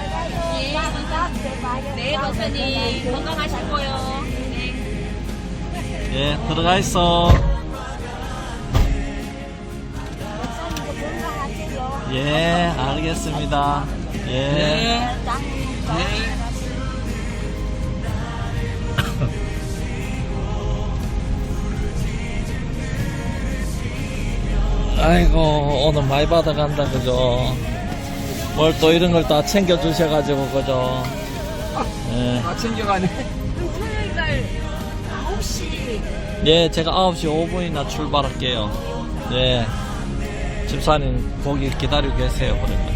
네, 박사님 건강하시고요. 네. 예, 들어가 있어. 예, 알겠습니다. 예. 아이고, 오늘 많이 받아간다, 그죠? 뭘 또 이런 걸 다 챙겨주셔가지고, 그죠? 예. 다 챙겨가네. 예, 제가 9시 5분이나 출발할게요. 예. 집사님 거기 기다리고 계세요, 그러니까.